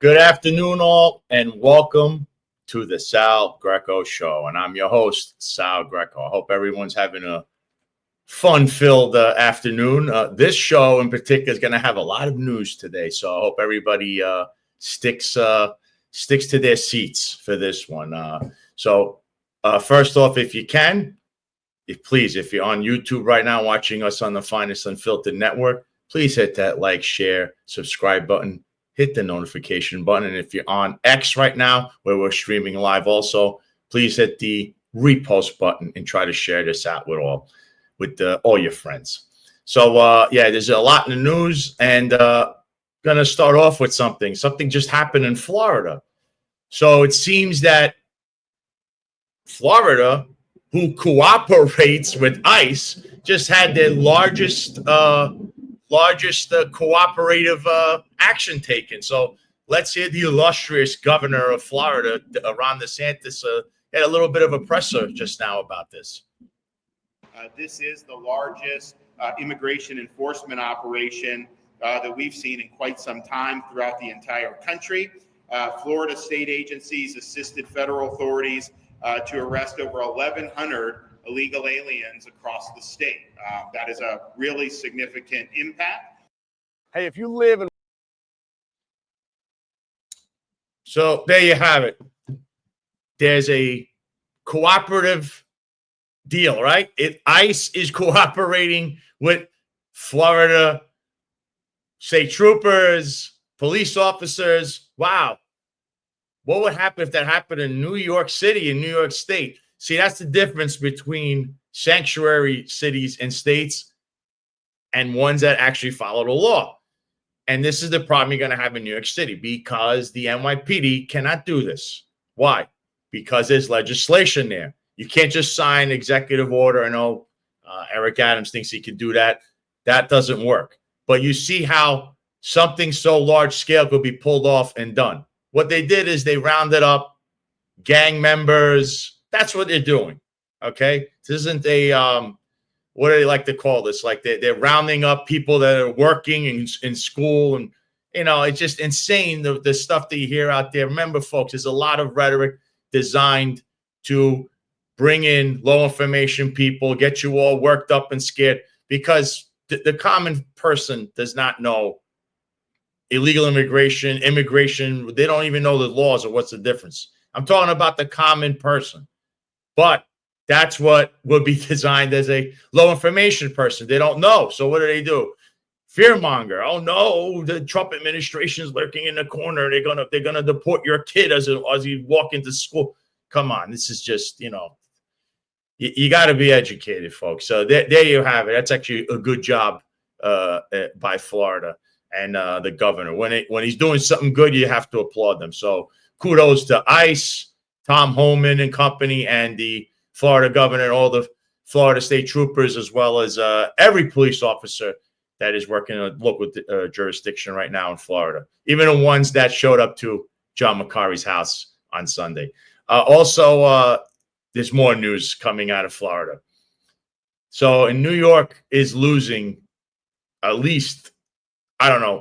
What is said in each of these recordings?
Good afternoon, all, and welcome to the Sal Greco Show. And I'm your host, Sal Greco. I hope everyone's having a fun-filled afternoon. This show in particular is going to have a lot of news today, so I hope everybody sticks to their seats for this one. First off, if you can, if you're on YouTube right now watching us on the Finest Unfiltered Network, please hit that like, share, subscribe button. Hit the notification button. And if you're on X right now, where we're streaming live also, please hit the repost button and try to share this out with all your friends. So, there's a lot in the news, and going to start off with something. Something just happened in Florida. So it seems that Florida, who cooperates with ICE, just had their largest cooperative action taken. So let's hear the illustrious governor of Florida, Ron DeSantis, had a little bit of a presser just now about this. This is the largest immigration enforcement operation that we've seen in quite some time throughout the entire country. Florida state agencies assisted federal authorities to arrest over 1,100 illegal aliens across the state. That is a really significant impact. Hey, if you live in... So there you have it. There's a cooperative deal, right? ICE is cooperating with Florida state troopers, police officers. Wow. What would happen if that happened in New York City, in New York State? See, that's the difference between sanctuary cities and states and ones that actually follow the law. And this is the problem you're going to have in New York City because the NYPD cannot do this. Why? Because there's legislation there. You can't just sign executive order. I know Eric Adams thinks he can do that. That doesn't work. But you see how something so large scale could be pulled off and done. What they did is they rounded up gang members. That's what they're doing. Okay. This isn't a, what do they like to call this? Like they're rounding up people that are working in school. And, it's just insane. The stuff that you hear out there. Remember, folks, there's a lot of rhetoric designed to bring in low information people, get you all worked up and scared because the common person does not know illegal immigration. They don't even know the laws or what's the difference. I'm talking about the common person. But that's what would be designed as a low information person. They don't know. So what do? Fearmonger. Oh no, the Trump administration is lurking in the corner. They're gonna deport your kid as you walk into school. Come on, this is just you got to be educated, folks. So there you have it. That's actually a good job by Florida and the governor. When he's doing something good, you have to applaud them. So kudos to ICE, Tom Homan and company, and the Florida governor, and all the Florida state troopers, as well as every police officer that is working in a local jurisdiction right now in Florida, even the ones that showed up to John McCarry's house on Sunday. Also, there's more news coming out of Florida. So in New York is losing at least,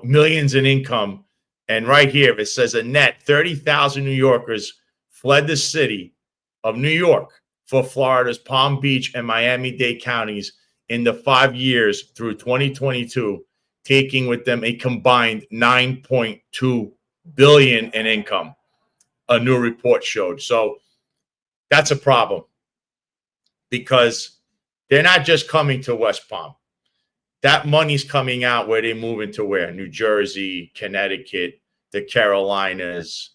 millions in income. And right here, it says a net 30,000 New Yorkers fled the city of New York for Florida's Palm Beach and Miami-Dade counties in the 5 years through 2022, taking with them a combined $9.2 billion in income, a new report showed. So that's a problem because they're not just coming to West Palm. That money's coming out where they move into where? New Jersey, Connecticut, the Carolinas,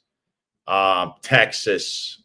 Texas,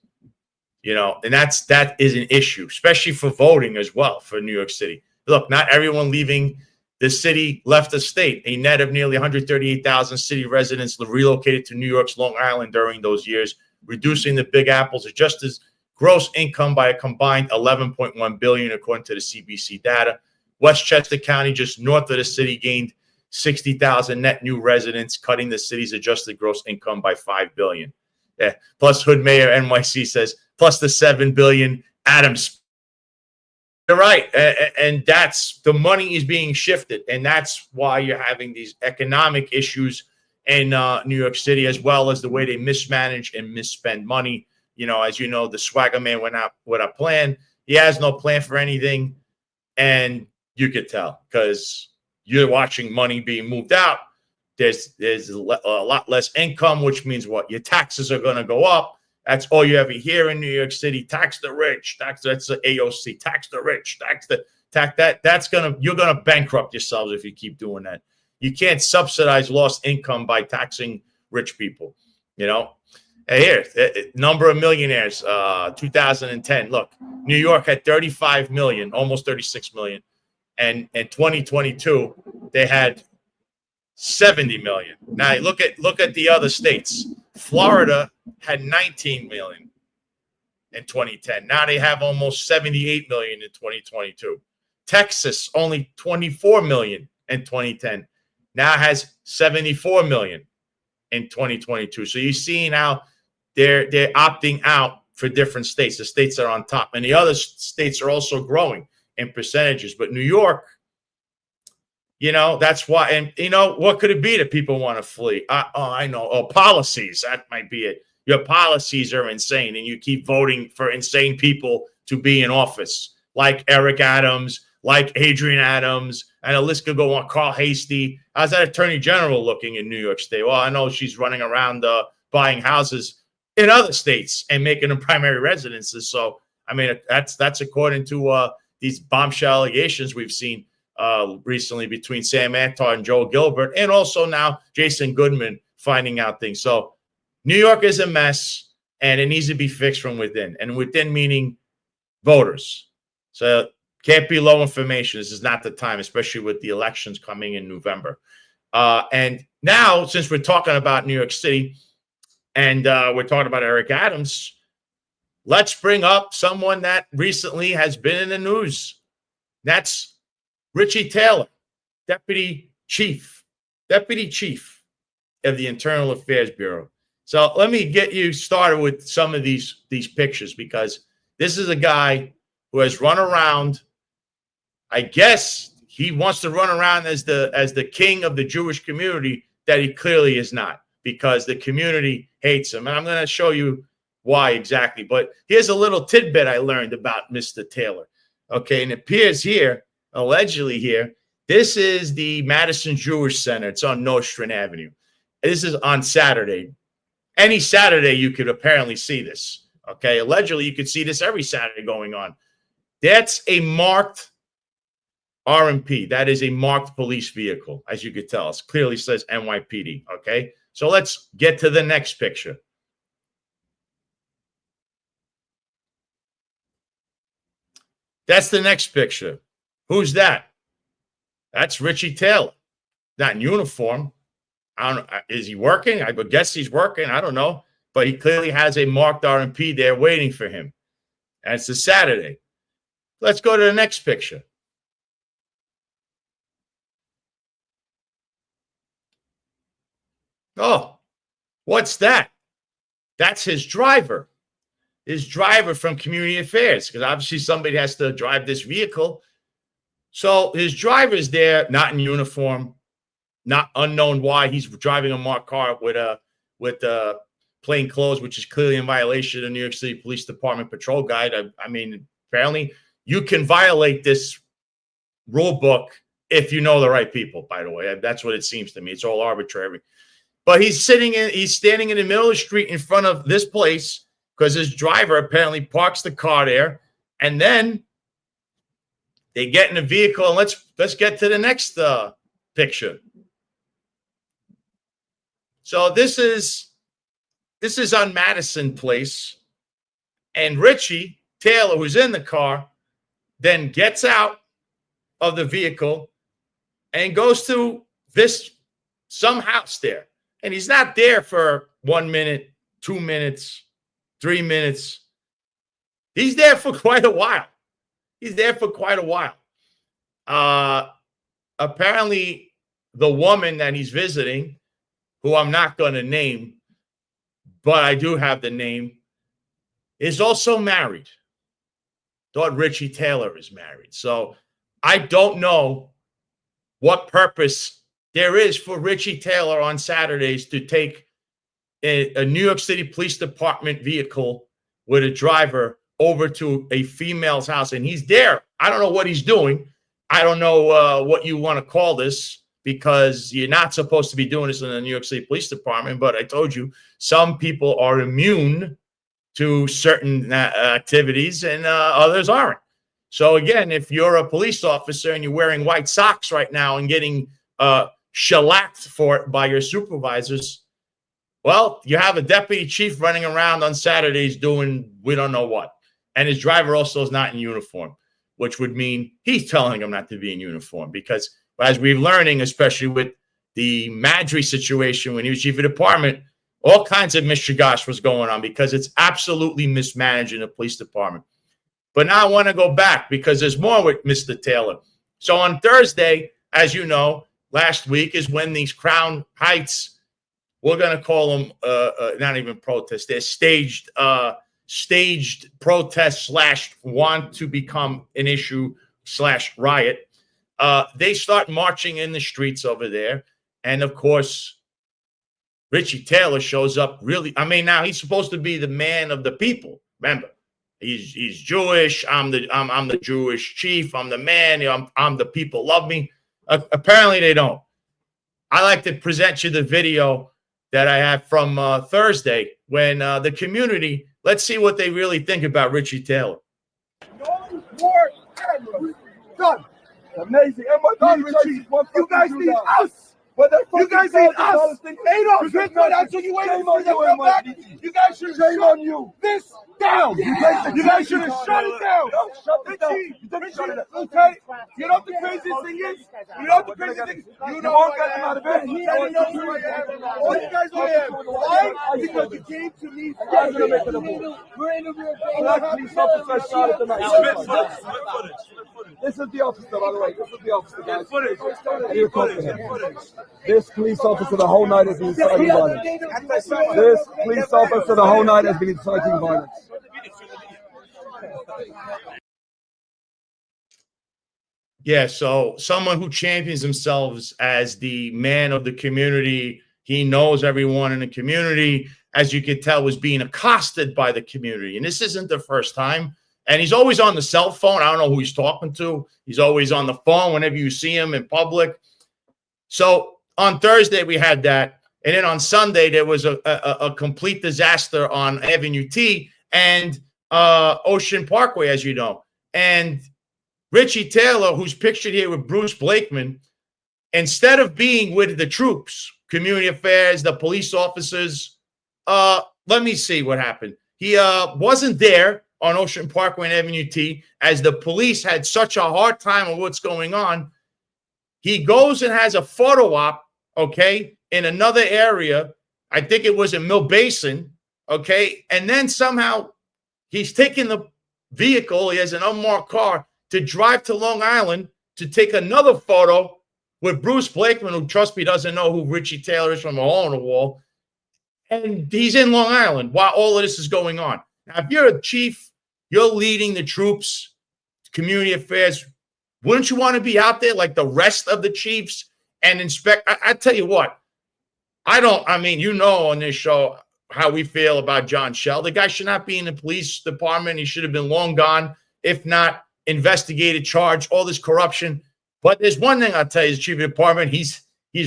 and that is an issue, especially for voting as well for New York City. Look, not everyone leaving the city left the state. A net of nearly 138,000 city residents relocated to New York's Long Island during those years, reducing the Big Apple's adjusted gross income by a combined $11.1 billion, according to the CBC data. Westchester County, just north of the city, gained 60,000 net new residents, cutting the city's adjusted gross income by $5 billion. Yeah. Plus, Hood Mayor NYC says, plus the $7 billion Adams. You're right. And that's the money is being shifted. And that's why you're having these economic issues in New York City, as well as the way they mismanage and misspend money. As you know, the swagger man went out with a plan. He has no plan for anything. And you could tell because you're watching money being moved out. There's a lot less income, which means what? Your taxes are going to go up. That's all you ever hear in New York City. Tax the rich. That's the AOC. Tax the rich. You're going to bankrupt yourselves if you keep doing that. You can't subsidize lost income by taxing rich people. Here, number of millionaires, 2010. Look, New York had 35 million, almost 36 million. And in 2022, they had 70 million. Now look at the other states. Florida had 19 million in 2010. Now they have almost 78 million in 2022. Texas only 24 million in 2010. Now has 74 million in 2022. So you see now they're opting out for different states. The states that are on top, and the other states are also growing in percentages. But New York, that's why. And what could it be that people want to flee? I know. Oh, policies. That might be it. Your policies are insane, and you keep voting for insane people to be in office, like Eric Adams, like Adrian Adams, and the list could go on. Carl Hastie. How's that attorney general looking in New York State? Well, I know she's running around buying houses in other states and making them primary residences. So, I mean, that's according to these bombshell allegations we've seen recently between Sam Antar and Joe Gilbert, and also now Jason Goodman finding out things. So New York is a mess, and it needs to be fixed from within. And within meaning voters. So can't be low information. This is not the time, especially with the elections coming in November. And now, since we're talking about New York City, and we're talking about Eric Adams, let's bring up someone that recently has been in the news. That's Richie Taylor, Deputy Chief of the Internal Affairs Bureau. So let me get you started with some of these pictures, because this is a guy who has run around. I guess he wants to run around as the king of the Jewish community that he clearly is not, because the community hates him. And I'm going to show you why exactly. But here's a little tidbit I learned about Mr. Taylor. Okay, and it appears here, allegedly here, this is the Madison Jewish Center. It's on Nostrand Avenue. This is on Saturday. Any Saturday you could apparently see this. Okay, allegedly you could see this every Saturday going on. That's a marked RMP. That is a marked police vehicle, as you could tell. It clearly says NYPD. Okay, so let's get to the next picture. That's the next picture. Who's that? That's Richie Taylor. Not in uniform. I don't know. Is he working? I would guess he's working. I don't know. But he clearly has a marked RMP there waiting for him. And it's a Saturday. Let's go to the next picture. Oh, what's that? That's his driver. His driver from Community Affairs, because obviously somebody has to drive this vehicle. So his driver's there, not in uniform, not unknown why he's driving a marked car with plain clothes, which is clearly in violation of the New York City Police Department patrol guide. I mean, apparently you can violate this rule book if you know the right people, by the way. That's what it seems to me. It's all arbitrary. But he's standing in the middle of the street in front of this place because his driver apparently parks the car there, and then they get in the vehicle. And let's get to the next picture. So this is on Madison Place, and Richie Taylor, who's in the car, then gets out of the vehicle and goes to some house there. And he's not there for 1 minute, 2 minutes, 3 minutes. He's there for quite a while. Apparently, the woman that he's visiting, who I'm not going to name, but I do have the name, is also married. Thought Richie Taylor is married. So I don't know what purpose there is for Richie Taylor on Saturdays to take a New York City Police Department vehicle with a driver over to a female's house, and he's there. I don't know what he's doing. I don't know what you want to call this, because you're not supposed to be doing this in the New York City Police Department. But I told you, some people are immune to certain activities and others aren't. So again, if you're a police officer and you're wearing white socks right now and getting shellacked for it by your supervisors, well, you have a deputy chief running around on Saturdays doing we don't know what. And his driver also is not in uniform, which would mean he's telling him not to be in uniform, because as we're learning, especially with the Madry situation when he was chief of department, all kinds of mischigosh was going on because it's absolutely mismanaged in the police department. But now I want to go back because there's more with Mr. Taylor. So on Thursday, as you know, last week is when these Crown Heights, we're going to call them not even protests, they're staged protests / want to become an issue / riot. They start marching in the streets over there. And of course, Richie Taylor shows up really. I mean, now he's supposed to be the man of the people. Remember, he's Jewish. I'm the Jewish chief. I'm the man. I'm the people love me. Apparently they don't. I like to present you the video that I have from Thursday when the community, let's see what they really think about Richie Taylor. No more cameras. Done. Amazing. You guys need us. You guys need us. Ain't no trick for that, so you wait for them to come back. You guys should shame on you. This down. You guys should have shut it down. Shut it down. Okay. You know what the craziest thing is? You know what get them out of bed. All you guys are here. Why? Because you came to me. We're in a real black police officer shot at the night. This is the officer, by the way. This is the officer, guys. This police officer the whole night has been inciting violence. This police officer the whole night has been inciting violence. Yeah, so someone who champions themselves as the man of the community, he knows everyone in the community, as you can tell, was being accosted by the community. And this isn't the first time. And he's always on the cell phone. I don't know who he's talking to. He's always on the phone whenever you see him in public. So on Thursday, we had that. And then on Sunday, there was a complete disaster on Avenue T and Ocean Parkway, as you know. And Richie Taylor, who's pictured here with Bruce Blakeman, instead of being with the troops, community affairs, the police officers, let me see what happened. He wasn't there on Ocean Parkway and Avenue T, as the police had such a hard time with what's going on. He goes and has a photo op, okay, in another area. I think it was in Mill Basin, okay? And then somehow he's taking the vehicle, he has an unmarked car, to drive to Long Island to take another photo with Bruce Blakeman, who, trust me, doesn't know who Richie Taylor is from a hole in the wall. And he's in Long Island while all of this is going on. Now, if you're a chief, you're leading the troops, community affairs, wouldn't you want to be out there like the rest of the chiefs and inspect? I tell you what, you know on this show how we feel about John Schell. The guy should not be in the police department. He should have been long gone, if not investigated, charged, all this corruption. But there's one thing I'll tell you, as chief of department, he's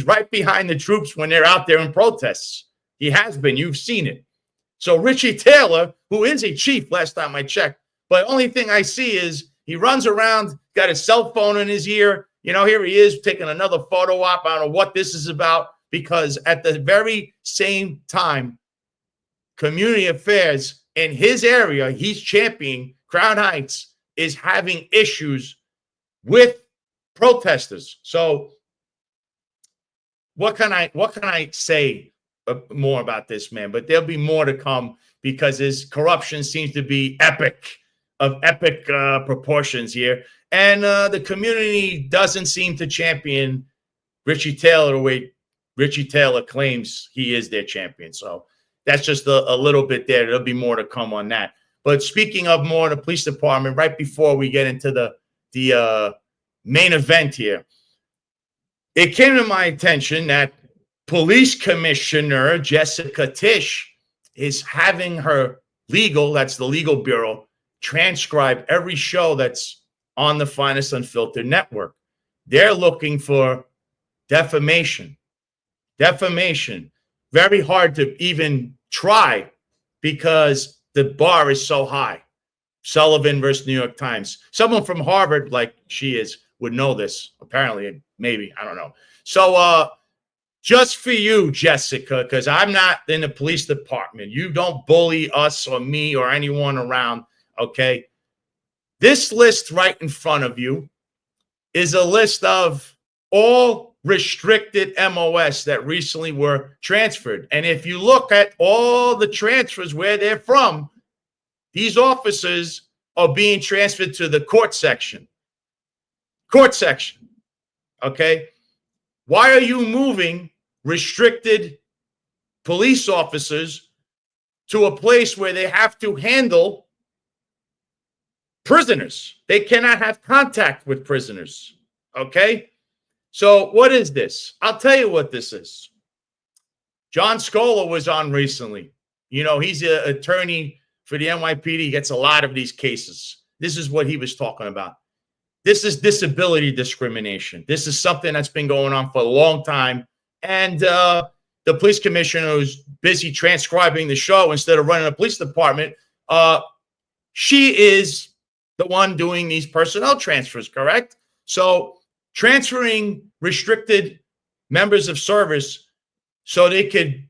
right behind the troops when they're out there in protests. He has been. You've seen it. So Richie Taylor, who is a chief last time I checked, but the only thing I see is he runs around, got his cell phone in his ear. You know, here he is taking another photo op. I don't know what this is about, because at the very same time, community affairs in his area, he's championing Crown Heights, is having issues with protesters. So what can I say more about this man? But there'll be more to come, because his corruption seems to be epic proportions here. And the community doesn't seem to champion Richie Taylor the way Richie Taylor claims he is their champion. So that's just a little bit there. There'll be more to come on that. But speaking of more in the police department, right before we get into the main event here, it came to my attention that Police Commissioner Jessica Tisch is having her legal, that's the legal bureau, transcribe every show that's on the Finest Unfiltered network. They're looking for defamation. Defamation. Very hard to even try because the bar is so high. Sullivan versus New York Times. Someone from Harvard, like she is, would know this, apparently, maybe, I don't know. So just for you, Jessica, because I'm not in the police department. You don't bully us or me or anyone around, okay? This list right in front of you is a list of all restricted MOS that recently were transferred. And if you look at all the transfers where they're from, these officers are being transferred to the court section. Court section. Okay? Why are you moving restricted police officers to a place where they have to handle prisoners? They cannot have contact with prisoners. Okay? So what is this? I'll tell you what this is. John Scola was on recently. You know, he's an attorney for the NYPD. He gets a lot of these cases. This is what he was talking about. This is disability discrimination. This is something that's been going on for a long time. And the police commissioner who's busy transcribing the show instead of running a police department, she is the one doing these personnel transfers, correct? So transferring restricted members of service so they could,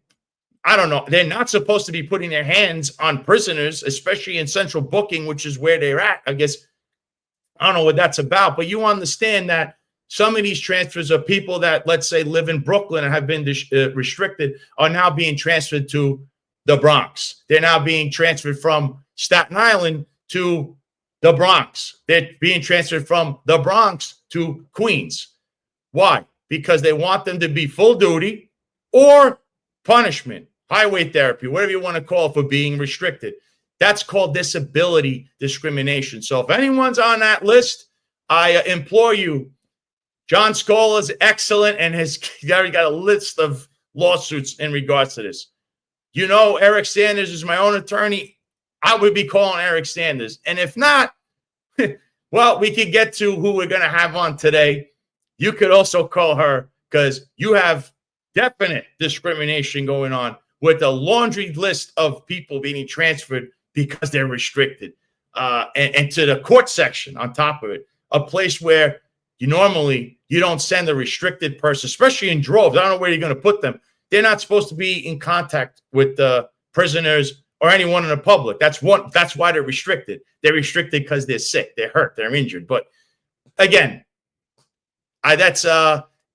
I don't know, they're not supposed to be putting their hands on prisoners, especially in central booking, which is where they're at. I guess, I don't know what that's about, but you understand that some of these transfers are people that, let's say, live in Brooklyn and have been restricted are now being transferred to the Bronx. They're now being transferred from Staten Island to the Bronx. They're being transferred from the Bronx to Queens. Why? Because they want them to be full duty or punishment, highway therapy, whatever you want to call it, for being restricted. That's called disability discrimination. So if anyone's on that list, I implore you, John Scola is excellent and has already got a list of lawsuits in regards to this. You know, Eric Sanders is my own attorney. I would be calling Eric Sanders. And if not, well, we could get to who we're going to have on today. You could also call her because you have definite discrimination going on with a laundry list of people being transferred because they're restricted. And to the court section on top of it, a place where you don't send a restricted person, especially in droves. I don't know where you're going to put them. They're not supposed to be in contact with the prisoners or anyone in the public. That's why they're restricted. They're restricted because they're sick, they're hurt, they're injured. But again, that's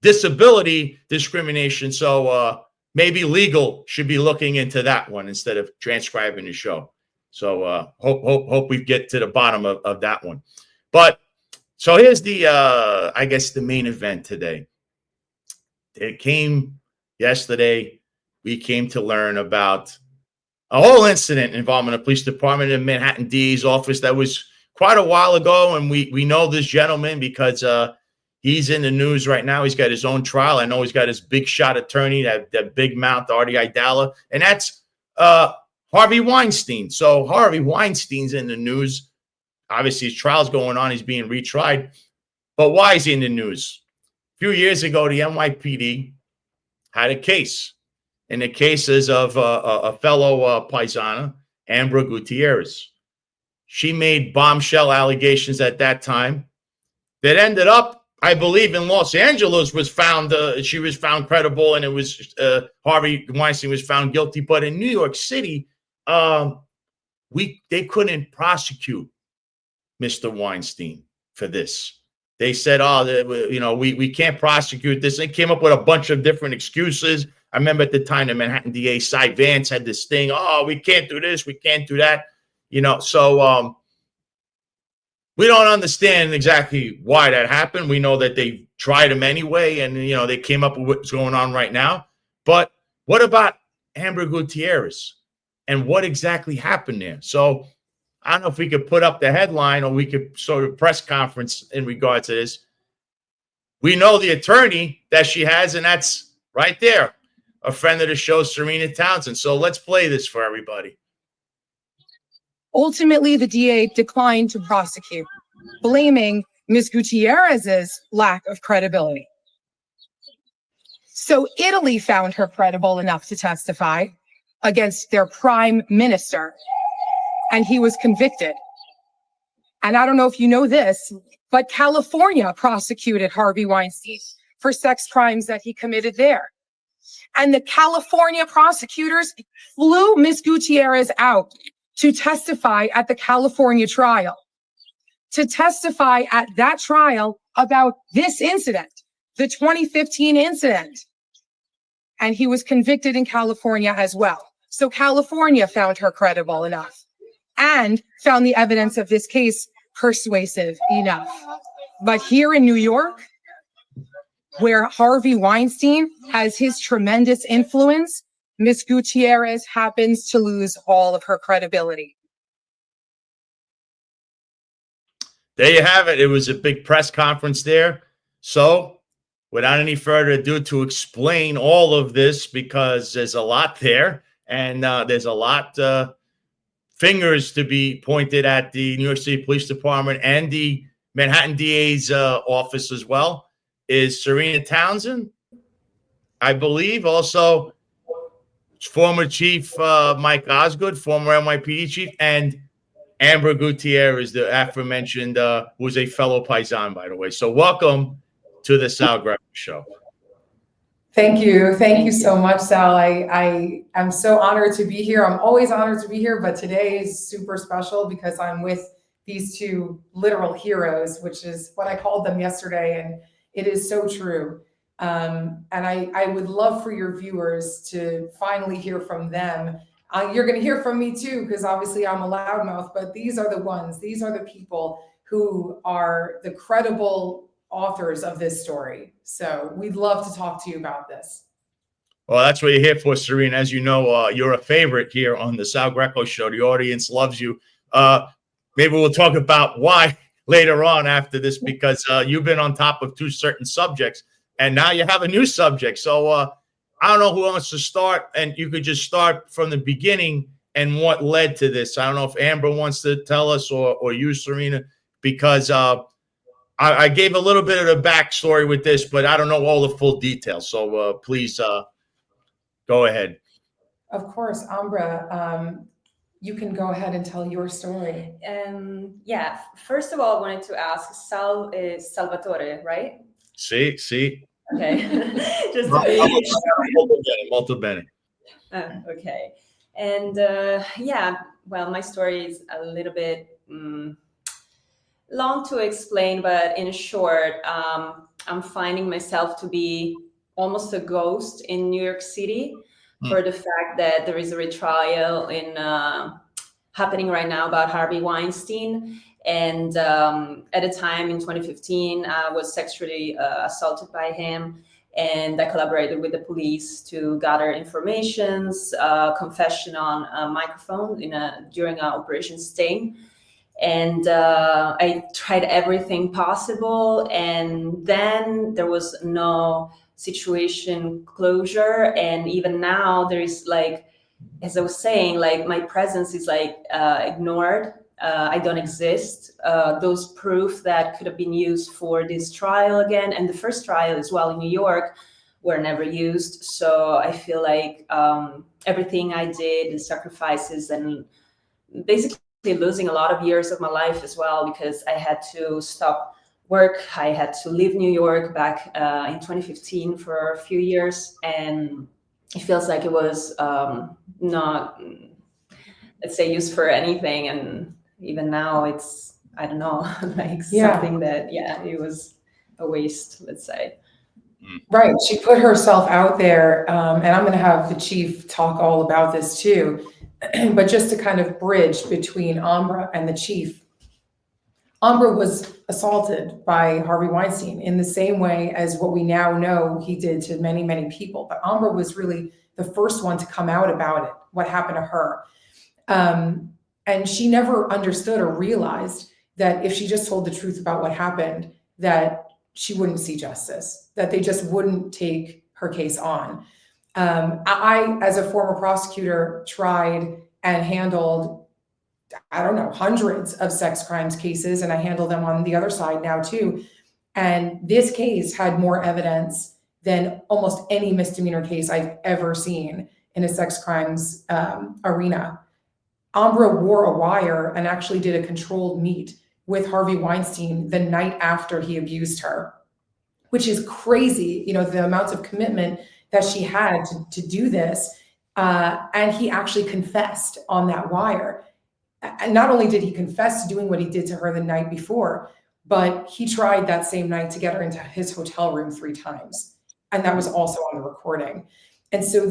disability discrimination. So maybe legal should be looking into that one instead of transcribing the show. So hope we get to the bottom of that one. But so here's the I guess the main event today. It came yesterday. We came to learn about a whole incident involving a police department in Manhattan DA's office that was quite a while ago. And we know this gentleman because he's in the news right now. He's got his own trial. I know he's got his big shot attorney, that big mouth, Artie Idala. And that's Harvey Weinstein. So Harvey Weinstein's in the news. Obviously, his trial's going on. He's being retried. But why is he in the news? A few years ago, the NYPD had a case. And the case is of a fellow paisana, Ambra Guiterrez. She made bombshell allegations at that time that ended up, I believe, in Los Angeles was found, she was found credible, and it was Harvey Weinstein was found guilty. But in New York City, they couldn't prosecute Mr. Weinstein for this. They said, we can't prosecute this. They came up with a bunch of different excuses. I remember at the time the Manhattan DA, Cy Vance, had this thing, we can't do this, we can't do that. So we don't understand exactly why that happened. We know that they tried him anyway, and, they came up with what's going on right now. But what about Ambra Guiterrez? And what exactly happened there? So I don't know if we could put up the headline or we could sort of press conference in regard to this. we know the attorney that she has, and that's right there, a friend of the show, Sarena Townsend. So let's play this for everybody. Ultimately, the DA declined to prosecute, blaming Ms. Guiterrez's lack of credibility. So Italy found her credible enough to testify against their prime minister, and he was convicted. And I don't know if you know this, but California prosecuted Harvey Weinstein for sex crimes that he committed there. And the California prosecutors flew Ms. Guiterrez out to testify at the California trial, to testify at that trial about this incident, the 2015 incident. And he was convicted in California as well. So California found her credible enough and found the evidence of this case persuasive enough. But here in New York, where Harvey Weinstein has his tremendous influence, Ms. Guiterrez happens to lose all of her credibility. There you have it. It was a big press conference there. So without any further ado, to explain all of this, because there's a lot there, and there's a lot fingers to be pointed at the New York City Police Department and the Manhattan DA's office as well, is Sarena Townsend, I believe, also former Chief Mike Osgood, former NYPD Chief, and Ambra Guiterrez, the aforementioned, who is a fellow Paisan, by the way. So welcome to the Sal Greco Show. Thank you. Thank you so much, Sal. I am so honored to be here. I'm always honored to be here, but today is super special because I'm with these two literal heroes, which is what I called them yesterday, and it is so true. And I would love for your viewers to finally hear from them. You're going to hear from me too, because obviously I'm a loudmouth, but these are the ones, these are the people who are the credible authors of this story. So we'd love to talk to you about this. Well, that's what you're here for, Sarena. As you know, you're a favorite here on the Sal Greco Show. The audience loves you. Maybe we'll talk about why later on after this, because you've been on top of two certain subjects, and now you have a new subject. So I don't know who wants to start, and you could just start from the beginning and what led to this. I don't know if Ambra wants to tell us, or you, Sarena, because I gave a little bit of the backstory with this, but I don't know all the full details. So please go ahead. Of course, Ambra, you can go ahead and tell your story. Yeah, first of all, I wanted to ask, Sal is Salvatore, right? See. Okay. Just molto bene. Okay. And yeah, well, my story is a little bit long to explain, but in short, I'm finding myself to be almost a ghost in New York City for the fact that there is a retrial happening right now about Harvey Weinstein. And at a time in 2015, I was sexually assaulted by him, and I collaborated with the police to gather informations, confession on a microphone during our Operation Sting. And I tried everything possible, and then there was no situation closure. And even now there is, like, as I was saying, like, my presence is like ignored. I don't exist. Those proof that could have been used for this trial again, and the first trial as well in New York, were never used. So I feel like everything I did, the sacrifices, and basically losing a lot of years of my life as well, because I had to stop work. I had to leave New York back in 2015 for a few years, and it feels like it was not, let's say, used for anything. And even now it's, I don't know, like something that, yeah, it was a waste, let's say. Right. She put herself out there, and I'm going to have the chief talk all about this too. But just to kind of bridge between Ambra and the chief, Ambra was assaulted by Harvey Weinstein in the same way as what we now know he did to many, many people. But Ambra was really the first one to come out about it, what happened to her. And she never understood or realized that if she just told the truth about what happened, that she wouldn't see justice, that they just wouldn't take her case on. I, as a former prosecutor, tried and handled, I don't know, hundreds of sex crimes cases, and I handle them on the other side now too. And this case had more evidence than almost any misdemeanor case I've ever seen in a sex crimes arena. Ambra wore a wire and actually did a controlled meet with Harvey Weinstein the night after he abused her, which is crazy, you know, the amounts of commitment that she had to do this. And he actually confessed on that wire. And not only did he confess to doing what he did to her the night before, but he tried that same night to get her into his hotel room 3 times. And that was also on the recording. And so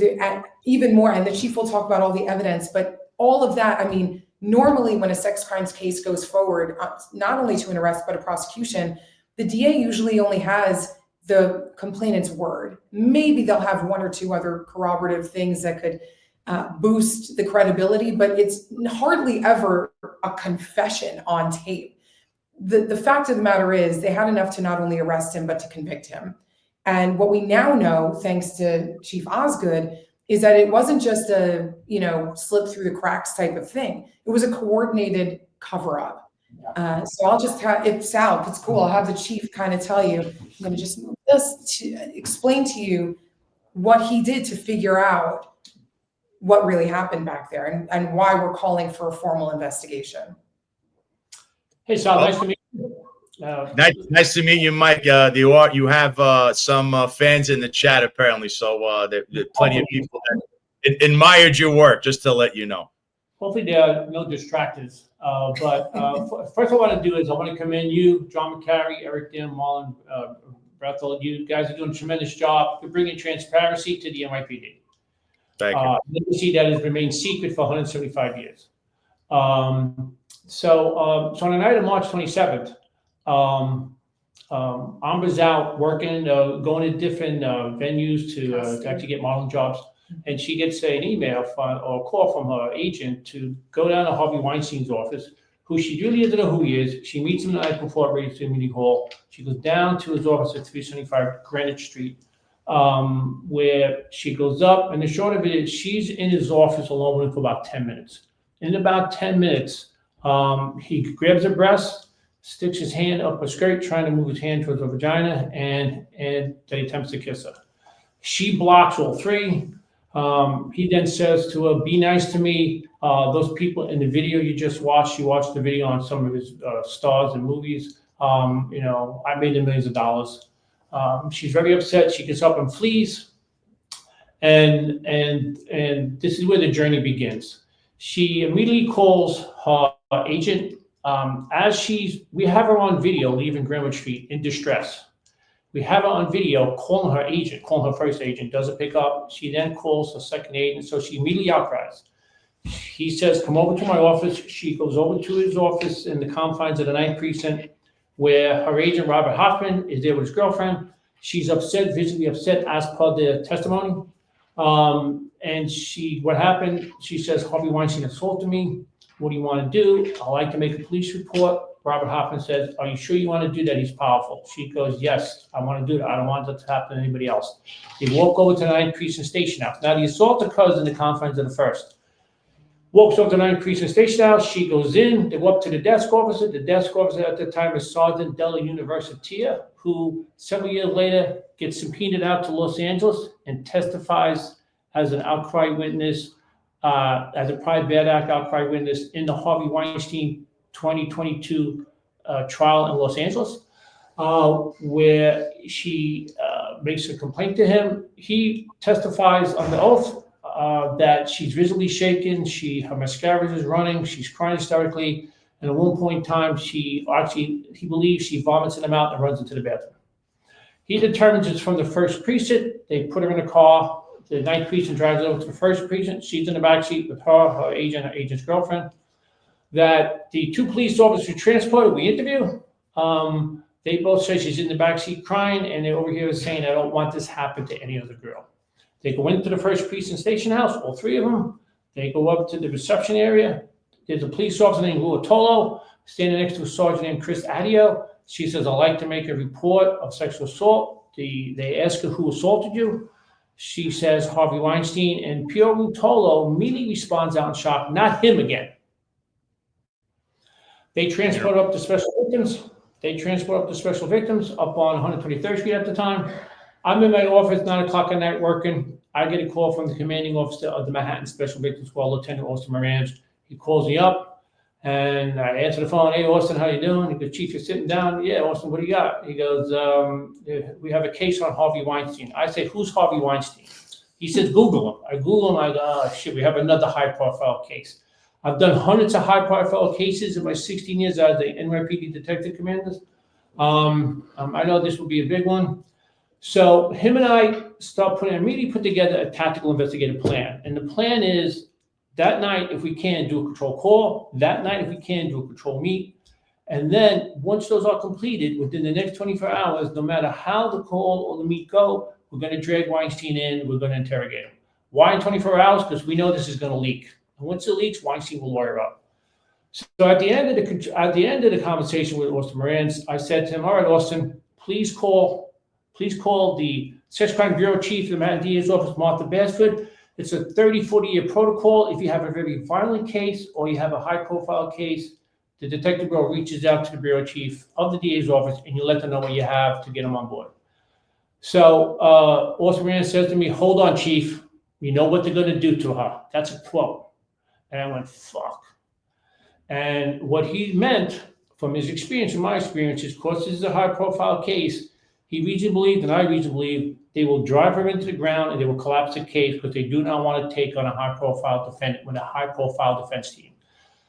even more, and the chief will talk about all the evidence, but all of that, I mean, normally when a sex crimes case goes forward, not only to an arrest, but a prosecution, the DA usually only has the complainant's word. Maybe they'll have 1 or 2 other corroborative things that could boost the credibility, but it's hardly ever a confession on tape. The fact of the matter is they had enough to not only arrest him, but to convict him. And what we now know, thanks to Chief Osgood, is that it wasn't just a, you know, slip through the cracks type of thing. It was a coordinated cover-up. So I'll just have, if Sal, if it's cool, I'll have the chief kind of tell you, I'm going to just explain to you what he did to figure out what really happened back there and why we're calling for a formal investigation. Hey, Sal, nice to meet you. Nice to meet you, Mike. You have some fans in the chat apparently, so there are plenty of people that admired your work. Just to let you know. Hopefully, there are no distractors. But first, I want to do is I want to commend you, John McCary, Eric Dim, Marlon Brethel. You guys are doing a tremendous job. You're bringing transparency to the NYPD. Thank you. Legacy that has remained secret for 175 years. So on the night of March 27th. Ambra's out working, going to different venues to actually get modeling jobs, and she gets an email or a call from her agent to go down to Harvey Weinstein's office, who she really doesn't know who he is. She meets him the night before at Radio Meeting Hall. She goes down to his office at 375 Greenwich Street, where she goes up, and the short of it is she's in his office alone with him for about 10 minutes. In about 10 minutes, he grabs her breast, sticks his hand up her skirt, trying to move his hand towards her vagina, and then he attempts to kiss her. She blocks all 3. He then says to her, "Be nice to me." Those people in the video you just watched, you watched the video on some of his stars and movies. You know, I made them millions of dollars. She's very upset. She gets up and flees. And this is where the journey begins. She immediately calls her agent. We have her on video leaving Greenwich Street in distress. We have her on video calling her agent, calling her first agent, doesn't pick up. She then calls her second agent, so she immediately outcries. He says, "Come over to my office." She goes over to his office in the confines of the 9th Precinct, where her agent, Robert Hoffman, is there with his girlfriend. She's upset, visibly upset, as per the testimony. And what happened, she says, "Harvey Weinstein assaulted me. What do you want to do?" "I'd like to make a police report." Robert Hoffman says, "Are you sure you want to do that? He's powerful." She goes, "Yes, I want to do that. I don't want that to happen to anybody else." They walk over to the 9th Precinct Station House. Now, the assault occurs in the confines of the 1st. Walks over to the 9th Precinct Station House. She goes in. They go up to the desk officer. The desk officer at the time is Sergeant Della Universitia, who several years later gets subpoenaed out to Los Angeles and testifies as an outcry witness, as a Pride Bad Act outcry witness in the Harvey Weinstein 2022 trial in Los Angeles, where she makes a complaint to him. He testifies on the oath that she's visibly shaken, her mascara is running, she's crying hysterically, and at one point in time, he believes she vomits in the mouth and runs into the bathroom. He determines it's from the 1st Precinct. They put her in a car. The 9th Precinct drives her over to the 1st Precinct. She's in the backseat with her agent, her agent's girlfriend. That the 2 police officers transported, we interview. They both say she's in the backseat crying, and they over here saying, "I don't want this happen to any other girl." They go into the 1st Precinct Station House, all 3 of them. They go up to the reception area. There's a police officer named Luatolo standing next to a sergeant named Chris Adio. She says, I'd like to make a report of sexual assault. They ask her who assaulted you. She says Harvey Weinstein, and Piero Rutolo immediately responds out in shock, not him again. They transport up to special victims. Up on 123rd Street at the time. I'm in my office, 9 o'clock at night working. I get a call from the commanding officer of the Manhattan Special Victims Squad, Lieutenant Austin Moranz. He calls me up, and I answer the phone. Hey, Austin, how you doing? He goes, Chief, you're sitting down. Yeah, Austin, what do you got? He goes, we have a case on Harvey Weinstein. I say, who's Harvey Weinstein? He says, Google him. I Google him. I go, oh, shit, we have another high-profile case. I've done hundreds of high-profile cases in my 16 years as the NYPD detective commanders. I know this will be a big one. So him and I immediately put together a tactical investigative plan. And the plan is that night, if we can, do a control call. That night, if we can, do a control meet. And then once those are completed, within the next 24 hours, no matter how the call or the meet go, we're going to drag Weinstein in. We're going to interrogate him. Why in 24 hours? Because we know this is going to leak. And once it leaks, Weinstein will lawyer up. So at the end of the conversation with Austin Moranz, I said to him, all right, Austin, please call the Sex Crime Bureau Chief of the Manhattan DA's office, Martha Basford. It's a 30, 40-year protocol. If you have a very violent case or you have a high-profile case, the Detective Bureau reaches out to the Bureau Chief of the DA's office, and you let them know what you have to get them on board. So Austin Moranz says to me, hold on, Chief. You know what they're going to do to her. That's a quote. And I went, fuck. And what he meant from his experience, from my experience, is because this is a high-profile case, he reasonably believed, and I reasonably believe, they will drive her into the ground and they will collapse the case because they do not want to take on a high-profile defendant with a high-profile defense team.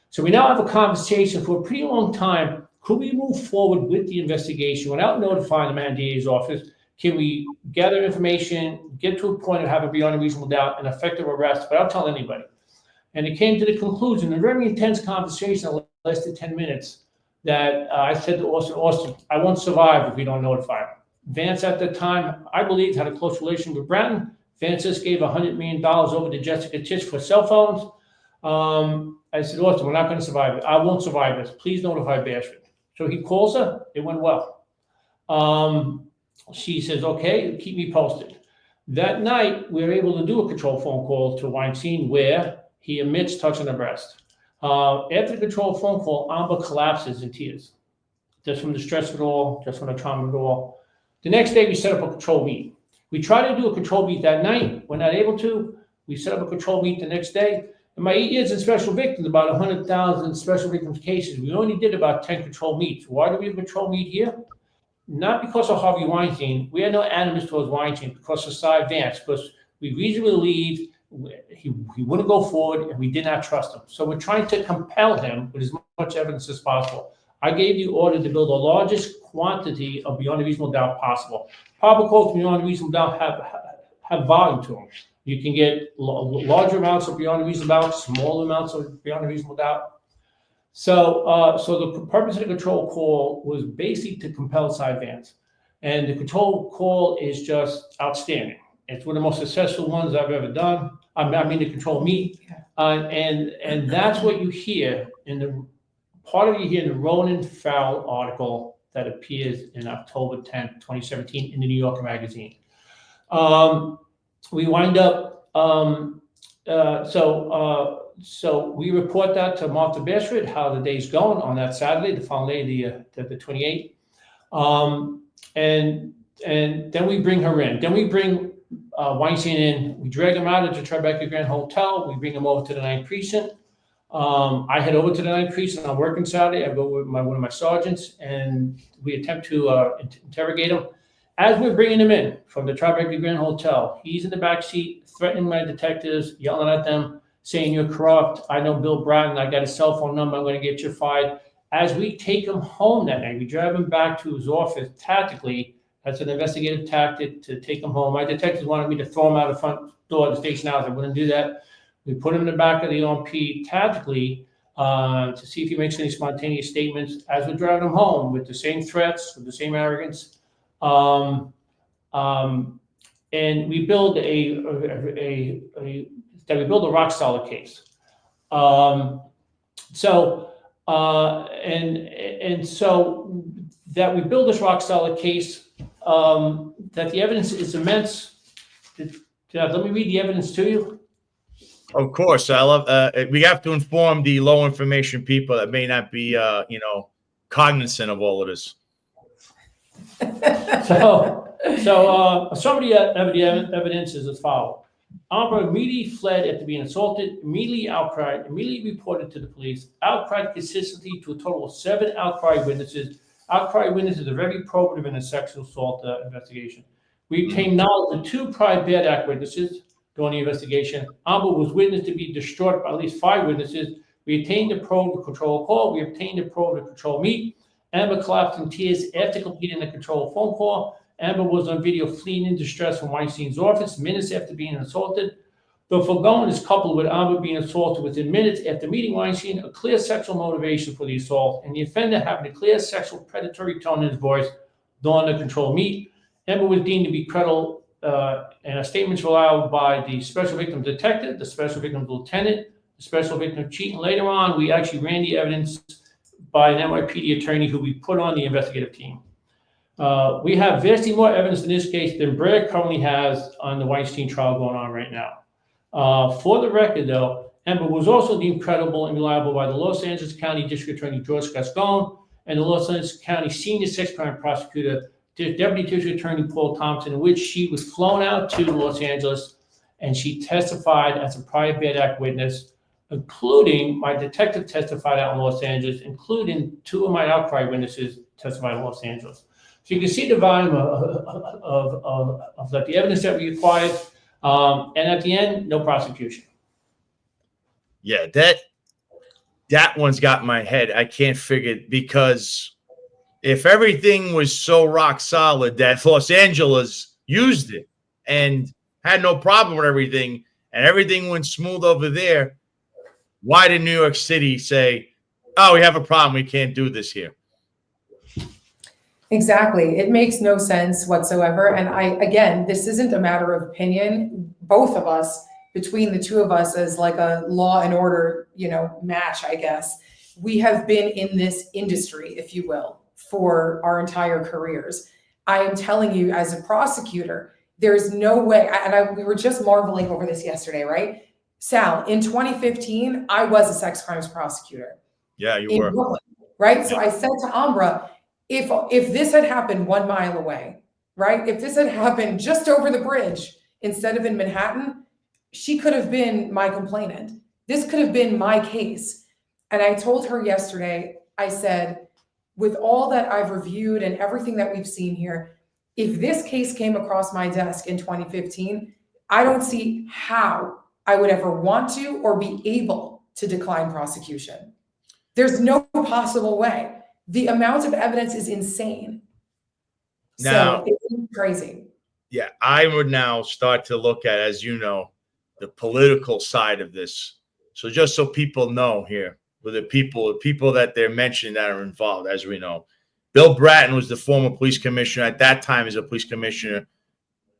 So we now have a conversation for a pretty long time. Could we move forward with the investigation without notifying the Manhattan DA's office? Can we gather information, get to a point of having beyond a reasonable doubt, and effective arrest without telling anybody? And it came to the conclusion, a very intense conversation that lasted 10 minutes, that I said to Austin, I won't survive if we don't notify him. Vance at the time, I believe, had a close relation with Bratton. Vance just gave $100 million over to Jessica Tisch for cell phones. I said, Austin, we're not going to survive it. I won't survive this. Please notify Bashford. So he calls her. It went well. She says, okay, keep me posted. That night, we were able to do a control phone call to Weinstein where he admits touching her breast. After the control phone call, Ambra collapses in tears, just from the stress of it all, just from the trauma of it all. The next day, we set up a control meet. We tried to do a control meet that night. We're not able to. We set up a control meet the next day. In my 8 years in special victims, about 100,000 special victims cases, we only did about 10 control meets. Why do we have a control meet here? Not because of Harvey Weinstein. We had no animus towards Weinstein, because of Cy Vance, because we reasonably believed he wouldn't go forward, and we did not trust him. So we're trying to compel him with as much evidence as possible. I gave the order to build the largest quantity of beyond a reasonable doubt possible. Probable cause beyond a reasonable doubt have volume to them. You can get larger amounts of beyond a reasonable doubt, small amounts of beyond a reasonable doubt. So the purpose of the control call was basically to compel Cy Vance. And the control call is just outstanding. It's one of the most successful ones I've ever done. I mean the control meet. And that's what you hear in the part of you hear in the Ronan Farrell article that appears in October 10th, 2017 in the New Yorker magazine. We wind up, so we report that to Martha Basford, how the day's going on that Saturday, the following day, the 28th. And then we bring her in. Then we bring Weinstein in. We drag him out of the Tribeca Grand Hotel. We bring him over to the 9th Precinct. I head over to the 9th Precinct on working Saturday. I go with one of my sergeants, and we attempt to interrogate him. As we're bringing him in from the Tribeca Grand Hotel, he's in the back seat, threatening my detectives, yelling at them, saying, you're corrupt. I know Bill Bratton. I got his cell phone number. I'm going to get you fired. As we take him home that night, we drive him back to his office tactically. That's an investigative tactic to take him home. My detectives wanted me to throw him out the front door of the station house. I wouldn't do that. We put him in the back of the OMP tactically to see if he makes any spontaneous statements as we're driving him home with the same threats, with the same arrogance. And we build a rock solid case. So And so that we build this rock solid case, that the evidence is immense. Let me read the evidence to you. Of course, I love. We have to inform the low information people that may not be, cognizant of all of this. So summary of the evidence is as follows. Ambra immediately fled after being assaulted, immediately outcried, immediately reported to the police, outcried consistently to a total of 7 outcry witnesses. Outcry witnesses are very probative in a sexual assault investigation. We obtained knowledge of 2 prior bad act witnesses during the investigation. Ambra was witnessed to be distraught by at least 5 witnesses. We obtained the probe to control a call. We obtained the probe to control meet. Ambra collapsed in tears after completing the control phone call. Ambra was on video fleeing in distress from Weinstein's office minutes after being assaulted. The foregoing is coupled with Ambra being assaulted within minutes after meeting Weinstein, a clear sexual motivation for the assault, and the offender having a clear sexual predatory tone in his voice during the control meet. Ambra was deemed to be credible, and her statements were allowed by the special victim detective, the special victim lieutenant, the special victim chief. And later on, we actually ran the evidence by an NYPD attorney who we put on the investigative team. We have vastly more evidence in this case than Bragg currently has on the Weinstein trial going on right now. For the record, though, Ambra was also deemed credible and reliable by the Los Angeles County District Attorney George Gascon and the Los Angeles County Senior Sex Crime Prosecutor, Deputy District Attorney Paul Thompson, in which she was flown out to Los Angeles and she testified as a prior bad act witness, including my detective testified out in Los Angeles, including 2 of my outcry witnesses testified in Los Angeles. So you can see the volume of the evidence that we acquired, and at the end, no prosecution. Yeah, that one's got my head. I can't figure it, because if everything was so rock solid that Los Angeles used it and had no problem with everything, and everything went smooth over there, why did New York City say, "Oh, we have a problem, we can't do this here"? Exactly. It makes no sense whatsoever. And again, this isn't a matter of opinion. Both of us, between the 2 of us as like a law and order, match, I guess, we have been in this industry, if you will, for our entire careers. I am telling you, as a prosecutor, there's no way, we were just marveling over this yesterday, right? Sal, in 2015, I was a sex crimes prosecutor. Yeah, you were. Brooklyn, right? So I said to Ambra, if this had happened 1 mile away, right? If this had happened just over the bridge instead of in Manhattan, she could have been my complainant. This could have been my case. And I told her yesterday, I said, with all that I've reviewed and everything that we've seen here, if this case came across my desk in 2015, I don't see how I would ever want to or be able to decline prosecution. There's no possible way. The amount of evidence is insane. Now, so it's crazy. Yeah, I would now start to look at, as you know, the political side of this. So just so people know here, with the people that they're mentioning that are involved, as we know, Bill Bratton was the former police commissioner at that time as a police commissioner.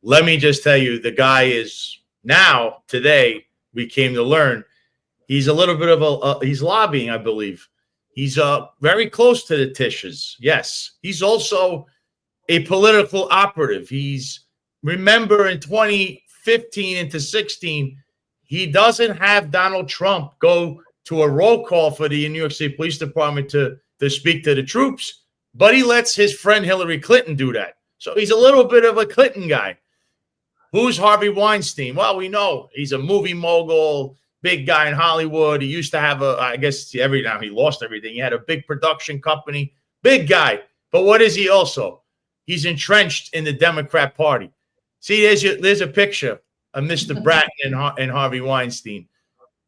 Let me just tell you, the guy is now, today, we came to learn, he's a little bit of he's lobbying, I believe. He's very close to the Tisches. Yes. He's also a political operative. Remember in 2015 into 16, he doesn't have Donald Trump go to a roll call for the New York City Police Department to speak to the troops, but he lets his friend Hillary Clinton do that. So he's a little bit of a Clinton guy. Who's Harvey Weinstein? Well, we know he's a movie mogul, big guy in Hollywood. He used to have now he lost everything. He had a big production company, big guy. But what is he also? He's entrenched in the Democrat Party. See, there's a picture of Mr. Bratton and Harvey Weinstein.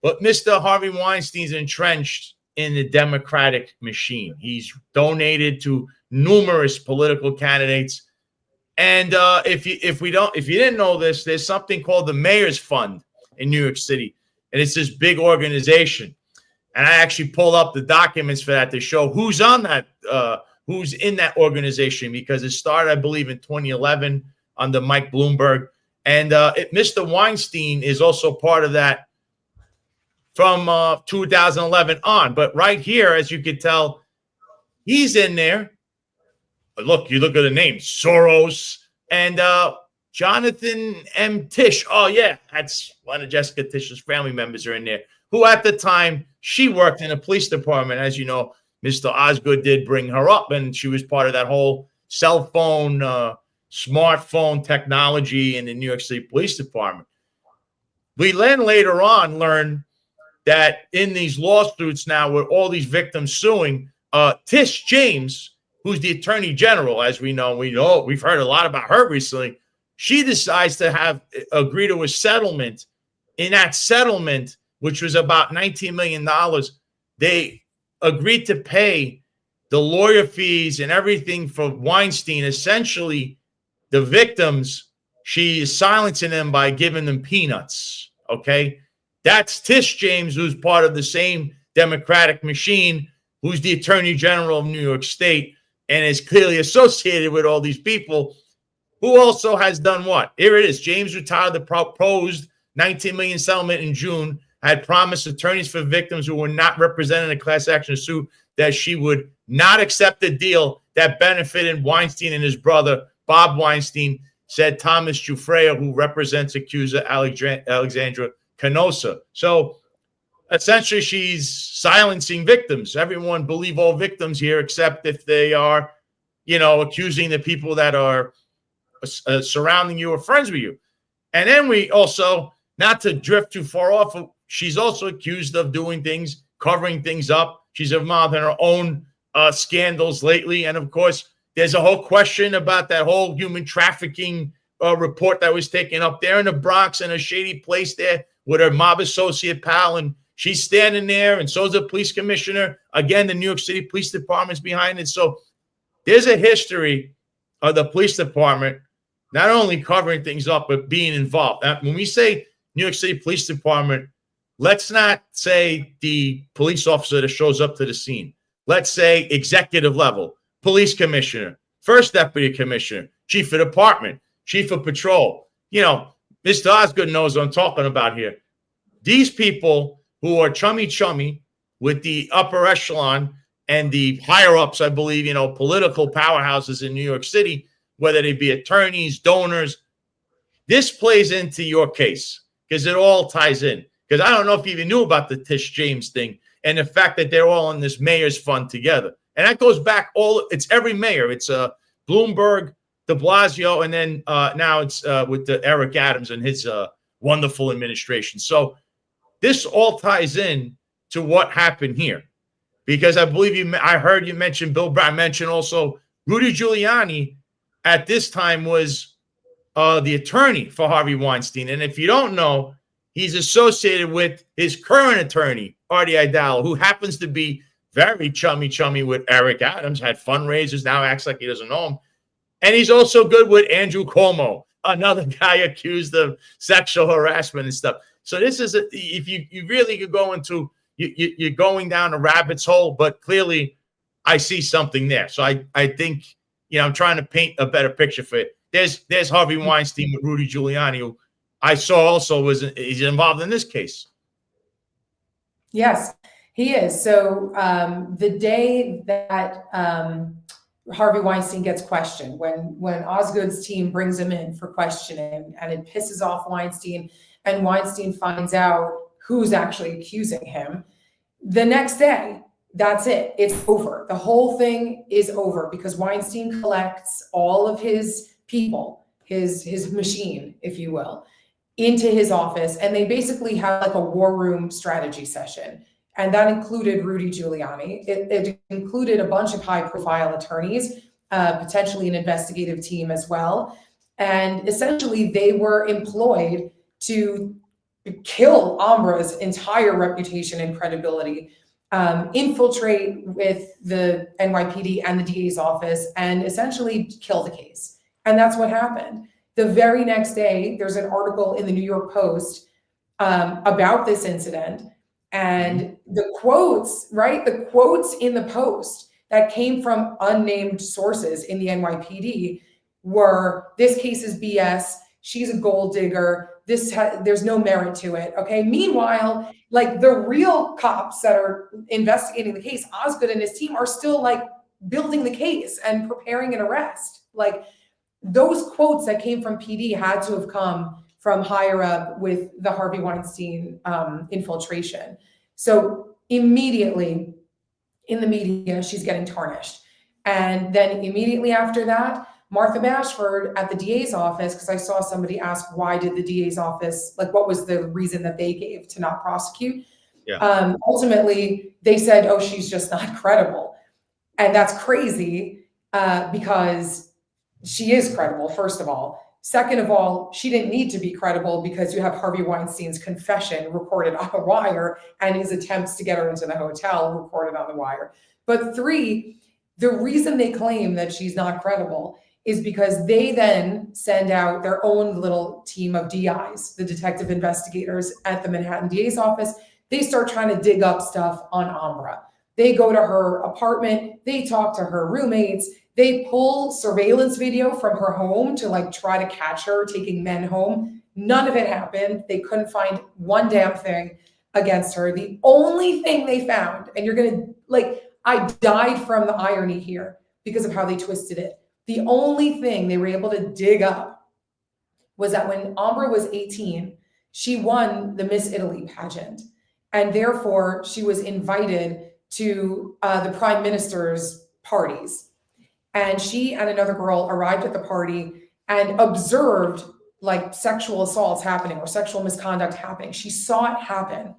But Mr. Harvey Weinstein's entrenched in the Democratic machine. He's donated to numerous political candidates. And if you didn't know this, there's something called the Mayor's Fund in New York City. And it's this big organization. And I actually pulled up the documents for that to show who's on that, who's in that organization, because it started, I believe, in 2011 under Mike Bloomberg. And Mr. Weinstein is also part of that from 2011 on. But right here, as you can tell, he's in there. Look, you look at the name, Soros and Jonathan M. Tish. Oh, yeah, that's one of Jessica Tish's family members are in there, who at the time, she worked in the police department. As you know, Mr. Osgood did bring her up, and she was part of that whole cell phone, smartphone technology in the New York City Police Department. We then later on learned that in these lawsuits now with all these victims suing, Tish James, who's the attorney general, as we know, we've heard a lot about her recently. She decides to agree to a settlement. In that settlement, which was about $19 million, they agreed to pay the lawyer fees and everything for Weinstein. Essentially, the victims, she is silencing them by giving them peanuts. Okay, that's Tish James, who's part of the same Democratic machine, who's the attorney general of New York State, and is clearly associated with all these people, who also has done what? Here it is. James retired the proposed $19 million settlement in June, had promised attorneys for victims who were not represented in a class action suit that she would not accept a deal that benefited Weinstein and his brother, Bob Weinstein, said Thomas Giuffrea, who represents accuser Alexandra Canosa. So essentially, she's silencing victims. Everyone believe all victims here, except if they are, accusing the people that are surrounding you or friends with you. And then we also, not to drift too far off, she's also accused of doing things, covering things up. She's involved in her own scandals lately. And of course, there's a whole question about that whole human trafficking report that was taken up there in the Bronx, in a shady place there with her mob associate pal. And she's standing there, and so is the police commissioner. Again, the New York City Police Department's behind it. So there's a history of the police department not only covering things up, but being involved. Now, when we say New York City Police Department, let's not say the police officer that shows up to the scene. Let's say executive level, police commissioner, first deputy commissioner, chief of department, chief of patrol. Mr. Osgood knows what I'm talking about here. These people who are chummy with the upper echelon and the higher ups, I believe, political powerhouses in New York City, whether they be attorneys, donors, this plays into your case because it all ties in. Because I don't know if you even knew about the Tish James thing and the fact that they're all in this mayor's fund together. And that goes back it's every mayor. It's Bloomberg, de Blasio, and then now it's with the Eric Adams and his wonderful administration. So this all ties in to what happened here. Because I believe I heard you mention, Bill Brown mentioned also Rudy Giuliani at this time was the attorney for Harvey Weinstein. And if you don't know, he's associated with his current attorney, Artie Idalo, who happens to be very chummy with Eric Adams, had fundraisers, now acts like he doesn't know him. And he's also good with Andrew Cuomo, another guy accused of sexual harassment and stuff. So this is, if you really could go into, you're going down a rabbit's hole, but clearly I see something there. So I think, I'm trying to paint a better picture for it. There's Harvey Weinstein with Rudy Giuliani, who I saw also he's involved in this case. Yes, he is. So the day that Harvey Weinstein gets questioned, when Osgood's team brings him in for questioning, and it pisses off Weinstein, and Weinstein finds out who's actually accusing him, the next day, that's it. It's over. The whole thing is over because Weinstein collects all of his people, his machine, if you will, into his office, and they basically have like a war room strategy session. And that included Rudy Giuliani. It included a bunch of high-profile attorneys, potentially an investigative team as well. And essentially, they were employed to kill Ambra's entire reputation and credibility, infiltrate with the NYPD and the DA's office, and essentially kill the case. And that's what happened. The very next day, there's an article in the New York Post about this incident. And the quotes, right? The quotes in the Post that came from unnamed sources in the NYPD were, "This case is BS. She's a gold digger. there's no merit to it. Okay. Meanwhile, like the real cops that are investigating the case, Osgood and his team, are still like building the case and preparing an arrest. Like those quotes that came from PD had to have come from higher up with the Harvey Weinstein infiltration. So immediately in the media, she's getting tarnished. And then immediately after that, Martha Bashford at the DA's office, because I saw somebody ask, why did the DA's office, like what was the reason that they gave to not prosecute? Yeah. Ultimately, they said, oh, she's just not credible. And that's crazy because she is credible, first of all. Second of all, she didn't need to be credible because you have Harvey Weinstein's confession recorded on a wire and his attempts to get her into the hotel recorded on the wire. But three, the reason they claim that she's not credible is because they then send out their own little team of DIs, the detective investigators at the Manhattan DA's office. They start trying to dig up stuff on Ambra. They go to her apartment, they talk to her roommates, they pull surveillance video from her home to like try to catch her taking men home. None of it happened. They couldn't find one damn thing against her. The only thing they found, and you're gonna, like, I died from the irony here because of how they twisted it. The only thing they were able to dig up was that when Ambra was 18, she won the Miss Italy pageant. And therefore, she was invited to the prime minister's parties. And she and another girl arrived at the party and observed like sexual assaults happening or sexual misconduct happening. She saw it happen.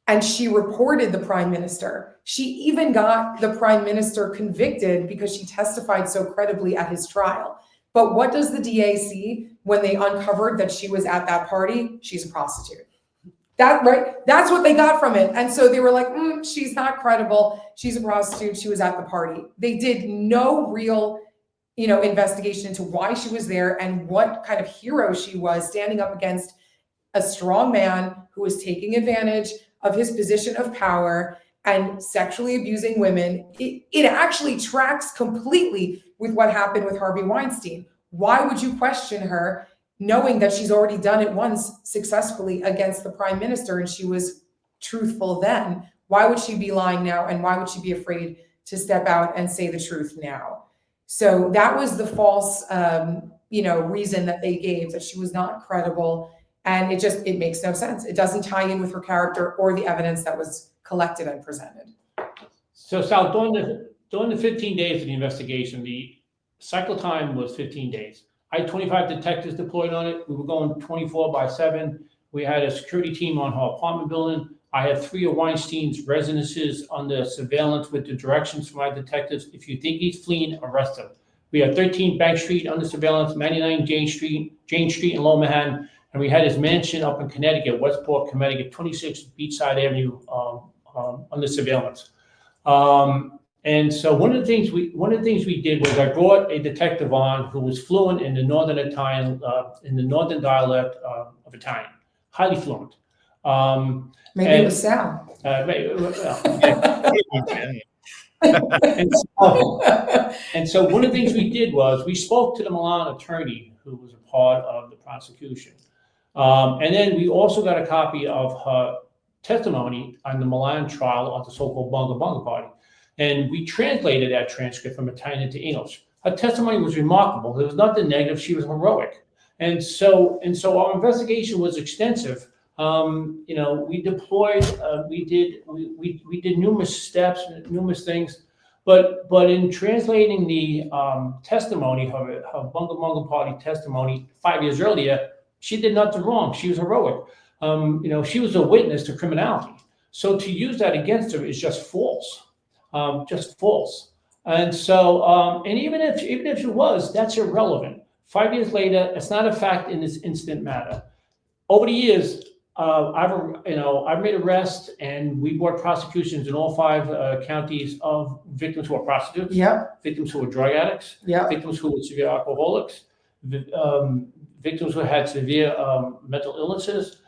And she reported the prime minister. She even got the prime minister convicted because she testified so credibly at his trial. But what does the DA see when they uncovered that she was at that party? She's a prostitute. That's what they got from it. And so they were like, she's not credible. She's a prostitute. She was at the party. They did no real, investigation into why she was there and what kind of hero she was standing up against a strong man who was taking advantage of his position of power and sexually abusing women. It actually tracks completely with what happened with Harvey Weinstein. Why would you question her knowing that she's already done it once successfully against the prime minister and she was truthful then? Why would she be lying now? And why would she be afraid to step out and say the truth now? So that was the false, reason that they gave, that she was not credible. And it makes no sense. It doesn't tie in with her character or the evidence that was collected and presented. So Sal, during the 15 days of the investigation, the cycle time was 15 days. I had 25 detectives deployed on it. We were going 24/7. We had a security team on her apartment building. I had 3 of Weinstein's residences under surveillance with the directions from my detectives. If you think he's fleeing, arrest him. We had 13 Bank Street under surveillance, 99 Jane Street in Lower Manhattan. And we had his mansion up in Connecticut, Westport, Connecticut, 26 Beachside Avenue under surveillance. And so one of the things we did was I brought a detective on who was fluent in the northern Italian, in the northern dialect of Italian, highly fluent. Maybe it was Sal. And so one of the things we did was we spoke to the Milan attorney who was a part of the prosecution. And then we also got a copy of her testimony on the Milan trial of the so-called Bunga Bunga party. And we translated that transcript from Italian into English. Her testimony was remarkable. There was nothing negative. She was heroic. And so our investigation was extensive. We deployed, we did numerous steps, numerous things. But in translating the testimony, her Bunga Bunga party testimony 5 years earlier, she did nothing wrong. She was heroic. She was a witness to criminality. So to use that against her is just false. And so, and even if it was, that's irrelevant. 5 years later, it's not a fact in this instant matter. Over the years, I've made arrests and we brought prosecutions in all 5 counties of victims who are prostitutes, victims who are drug addicts, victims who were severe alcoholics, victims who had severe mental illnesses,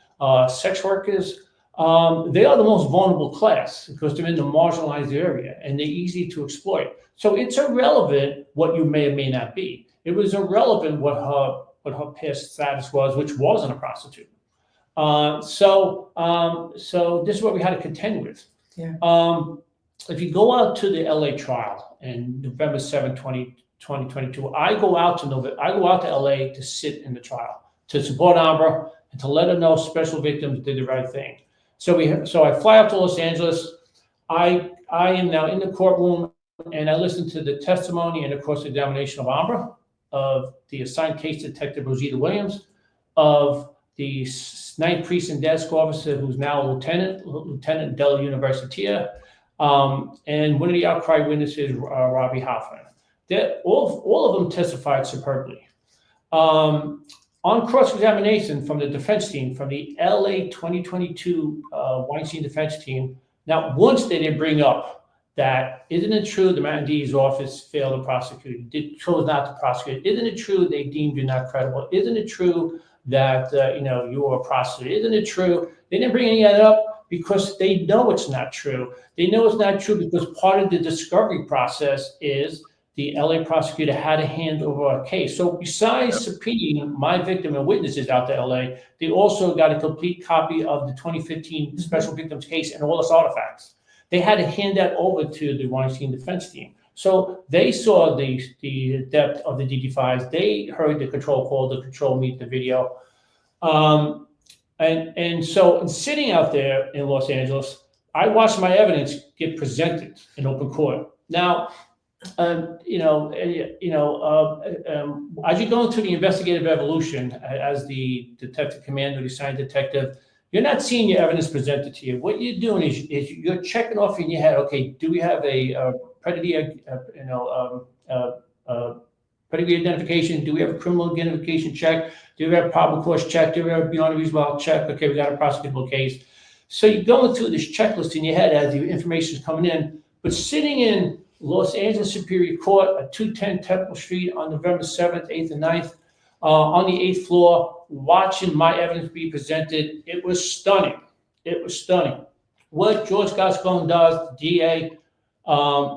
sex workers. They are the most vulnerable class because they're in the marginalized area and they're easy to exploit. So it's irrelevant what you may or may not be. It was irrelevant what what her past status was, which wasn't a prostitute. So this is what we had to contend with. Yeah. If you go out to the LA trial in November 7, 2022, I go out to LA to sit in the trial, to support Ambra and to let her know special victims did the right thing. So I fly out to Los Angeles. I am now in the courtroom, and I listen to the testimony and, of course, the examination of Ambra, of the assigned case detective Rosita Williams, of the 9th Precinct Desk Officer, who's now a Lieutenant Della Universitia, and one of the outcry witnesses, Robbie Hoffman. All of them testified superbly. On cross-examination from the defense team, from the LA 2022 Weinstein defense team, not once did they bring up that, isn't it true the Manhattan DA's office failed to prosecute? It chose not to prosecute. Isn't it true they deemed you not credible? Isn't it true that you were a prostitute? Isn't it true? They didn't bring any of that up because they know it's not true. They know it's not true because part of the discovery process is the LA prosecutor had to hand over a case. So besides subpoenaing my victim and witnesses out to LA, they also got a complete copy of the 2015 special victims case and all its artifacts. They had to hand that over to the Weinstein defense team. So they saw the depth of the DD5s. They heard the control call, the control meet, the video. And so in sitting out there in Los Angeles, I watched my evidence get presented in open court. Now, as you go into the investigative evolution as the detective commander, the assigned detective, you're not seeing your evidence presented to you. What you're doing is you're checking off in your head. Okay, do we have a predicate identification? Do we have a criminal identification check? Do we have a probable cause check? Do we have a beyond a reasonable doubt check? Okay, we got a prosecutable case. So you're going through this checklist in your head as the information is coming in. But sitting in Los Angeles Superior Court at 210 Temple Street on November 7th, 8th, and 9th, on the 8th floor, watching my evidence be presented, it was stunning. It was stunning. What George Gascon does, the DA,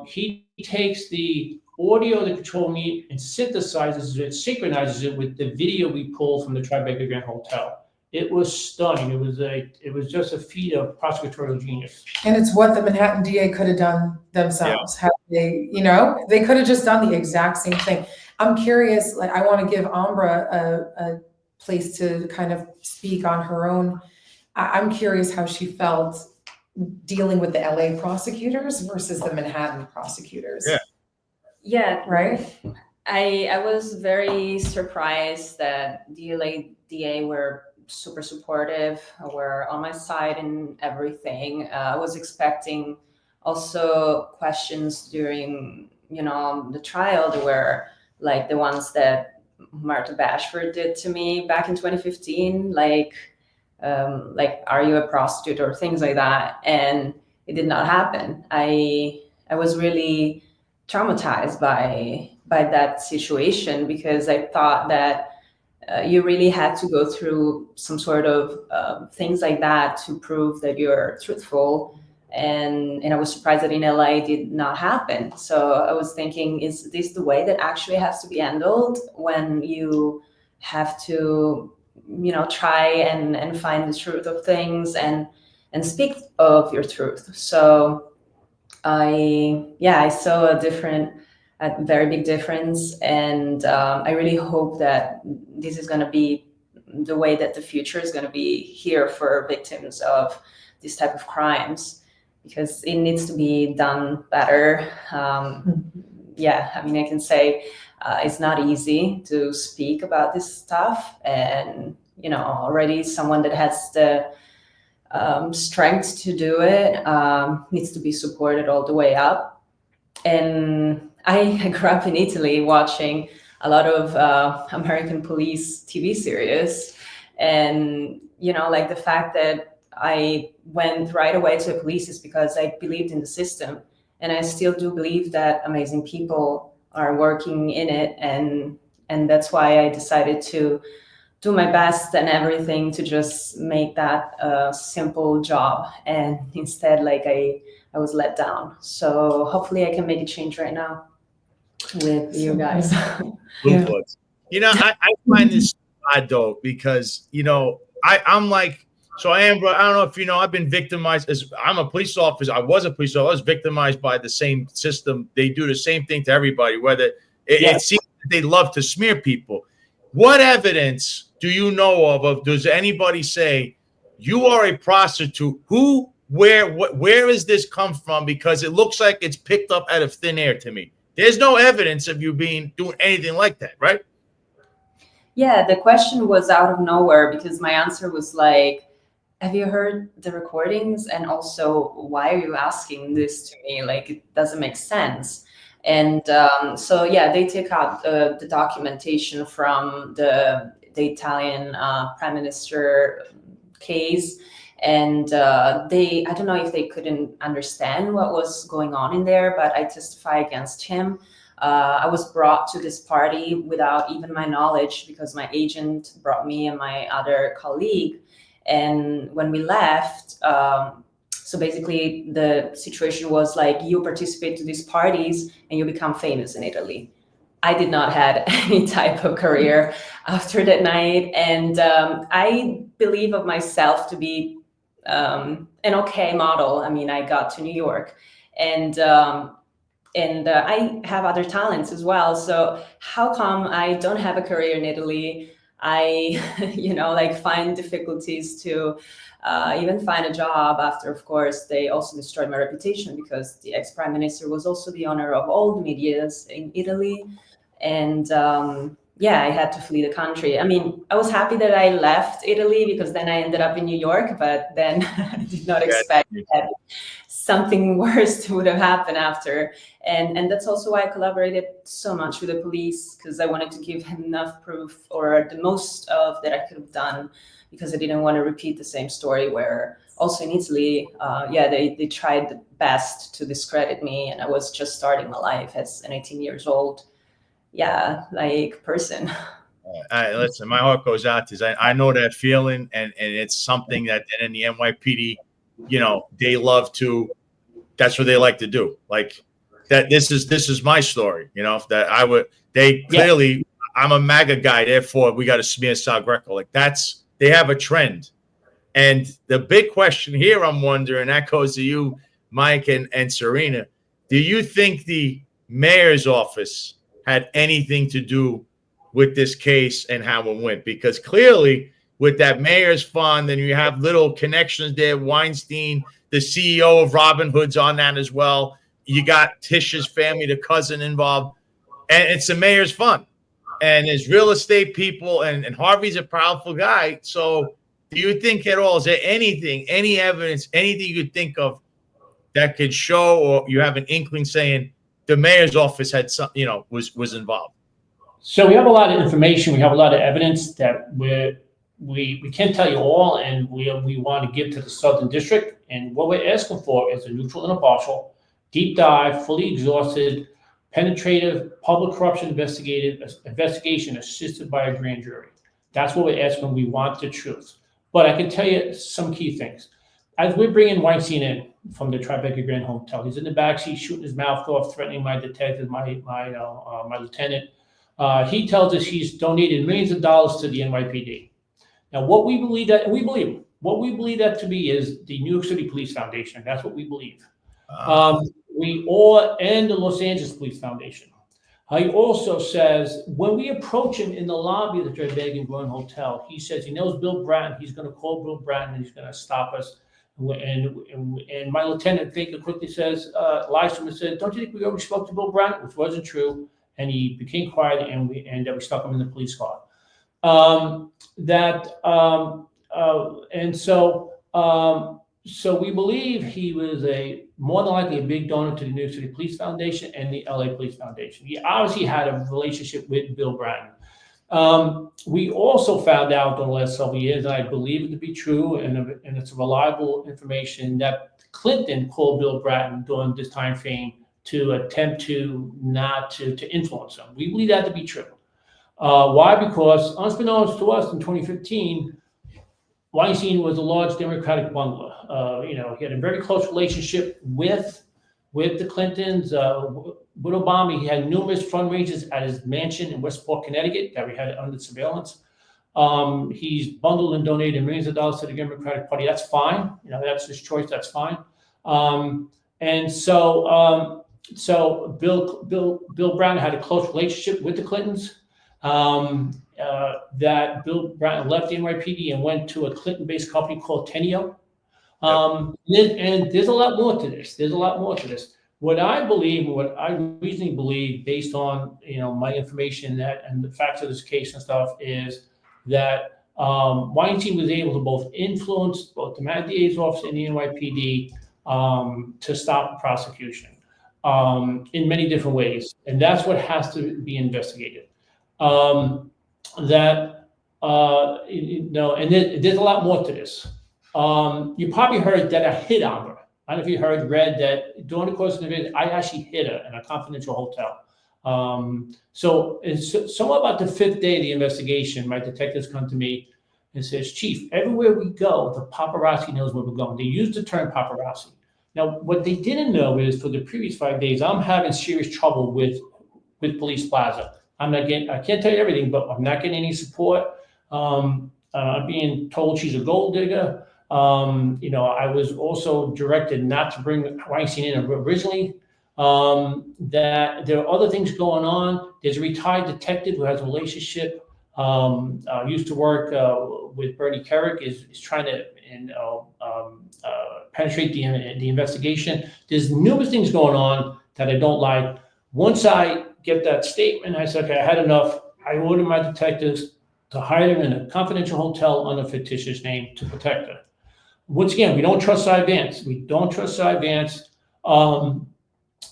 he takes the audio of the control meet and synthesizes it, synchronizes it with the video we pulled from the Tribeca Grand Hotel. It was stunning. It was just a feat of prosecutorial genius. And it's what the Manhattan DA could have done themselves. Yeah. Had they, they could have just done the exact same thing. I'm curious, like, I want to give Ambra a place to kind of speak on her own. I'm curious how she felt dealing with the LA prosecutors versus the Manhattan prosecutors. Yeah. Right? I was very surprised that the LA DA were super supportive, were on my side in everything. I was expecting also questions during, the trial. There were like the ones that Martha Bashford did to me back in 2015, like, are you a prostitute or things like that? And it did not happen. I was really traumatized by that situation because I thought that you really had to go through some sort of things like that to prove that you're truthful. And I was surprised that in LA it did not happen. So I was thinking, is this the way that actually has to be handled when you have to, try and find the truth of things and speak of your truth? So I saw a very big difference. And I really hope that this is going to be the way that the future is going to be here for victims of this type of crimes, because it needs to be done better. I can say it's not easy to speak about this stuff. And, already someone that has the strength to do it needs to be supported all the way up. And I grew up in Italy watching a lot of American police TV series. And, like the fact that I went right away to the police is because I believed in the system. And I still do believe that amazing people are working in it. And that's why I decided to do my best and everything to just make that a simple job. And instead, I was let down. So hopefully I can make a change right now with you guys. I find this odd though, because I'm like, so Ambra, I don't know if you know, I've been victimized as I'm a police officer. I was a police officer. I was victimized by the same system. They do the same thing to everybody, whether it seems that they love to smear people. What evidence do you know of does anybody say you are a prostitute? Who, where is this come from? Because it looks like it's picked up out of thin air to me. There's no evidence of you doing anything like that, right? Yeah, the question was out of nowhere because my answer was like, have you heard the recordings? And also, why are you asking this to me? Like, it doesn't make sense. And so, yeah, they take out the documentation from the Italian prime minister case. And I don't know if they couldn't understand what was going on in there, but I testify against him. I was brought to this party without even my knowledge because my agent brought me and my other colleague. And when we left, so basically the situation was like, you participate to these parties and you become famous in Italy. I did not have any type of career after that night. And I believe of myself to be an okay model. I mean, I got to New York and I have other talents as well. So how come I don't have a career in Italy? I, find difficulties to even find a job after, of course, they also destroyed my reputation because the ex-prime minister was also the owner of all the medias in Italy. And I had to flee the country. I mean, I was happy that I left Italy because then I ended up in New York, but then I did not expect that something worse would have happened after. And that's also why I collaborated so much with the police, because I wanted to give him enough proof, or the most of that I could have done, because I didn't want to repeat the same story where also in Italy, they tried the best to discredit me, and I was just starting my life as an 18 years old person. Listen, my heart goes out to you. I know that feeling, and it's something that in the NYPD, they love to. That's what they like to do. Like that. This is my story. That I would. They clearly. I'm a MAGA guy, therefore we got to smear Sal Greco. Like they have a trend, and the big question here, I'm wondering, that goes to you, Mike and Sarena. Do you think the mayor's office had anything to do with this case and how it went? Because clearly with that mayor's fund, and you have little connections there, Weinstein, the CEO of Robin Hood's on that as well. You got Tish's family, the cousin involved, and it's the mayor's fund. And there's real estate people, and Harvey's a powerful guy. So do you think at all, is there anything, any evidence, anything you could think of that could show, or you have an inkling saying the mayor's office had some, was involved? So we have a lot of information. We have a lot of evidence that we can't tell you all, and we want to give to the Southern District. And what we're asking for is a neutral and impartial, deep dive, fully exhausted, penetrative, public corruption investigation assisted by a grand jury. That's what we're asking. We want the truth. But I can tell you some key things. As we're bringing Weinstein in from the Tribeca Grand Hotel, he's in the backseat shooting his mouth off, threatening my detective, my lieutenant. He tells us he's donated millions of dollars to the NYPD. Now, what we believe that to be is the New York City Police Foundation. That's what we believe. And the Los Angeles Police Foundation. He also says when we approach him in the lobby of the Tribeca Grand Hotel, he says he knows Bill Bratton. He's going to call Bill Bratton and he's going to stop us. And my lieutenant Baker quickly says, lies to him and says, "Don't you think we already spoke to Bill Bratton?" Which wasn't true. And he became quiet, and we stuck him in the police car. So we believe he was more than likely a big donor to the New York City Police Foundation and the LA Police Foundation. He obviously had a relationship with Bill Bratton. We also found out in the last several years, and I believe it to be true, and it's reliable information, that Clinton called Bill Bratton during this time frame to attempt to influence him. We believe that to be true. Why? Because unbeknownst to us in 2015, Weinstein was a large Democratic bungler. He had a very close relationship with the Clintons. With Obama, he had numerous fundraisers at his mansion in Westport, Connecticut, that we had under surveillance. He's bundled and donated millions of dollars to the Democratic Party. That's fine. You know, that's his choice. That's fine. And so Bill Brown had a close relationship with the Clintons. That Bill Brown left the NYPD and went to a Clinton-based company called Tenio. And there's a lot more to this. There's a lot more to this. What I believe, what I reasonably believe, based on my information and the facts of this case and stuff, is that Weinstein was able to both influence both the Matt DA's office and the NYPD to stop the prosecution in many different ways, and that's what has to be investigated. And there's a lot more to this. You probably heard that I hit Ambra. I don't know if you read that during the course of the visit, I actually hit her in a confidential hotel. So it's somewhat about the 5th day of the investigation. My detectives come to me and says, "Chief, everywhere we go, the paparazzi knows where we're going." They use the term paparazzi. Now, what they didn't know is for the previous 5 days, I'm having serious trouble with Police Plaza. I can't tell you everything, but I'm not getting any support. I'm being told she's a gold digger. I was also directed not to bring Weinstein in originally. That there are other things going on. There's a retired detective who has a relationship, used to work with Bernie Kerik, is trying to penetrate the investigation. There's numerous things going on that I don't like. Once I get that statement, I said, okay, I had enough. I ordered my detectives to hire them in a confidential hotel under a fictitious name to protect her. Once again, we don't trust Cy Vance. We don't trust Cy Vance.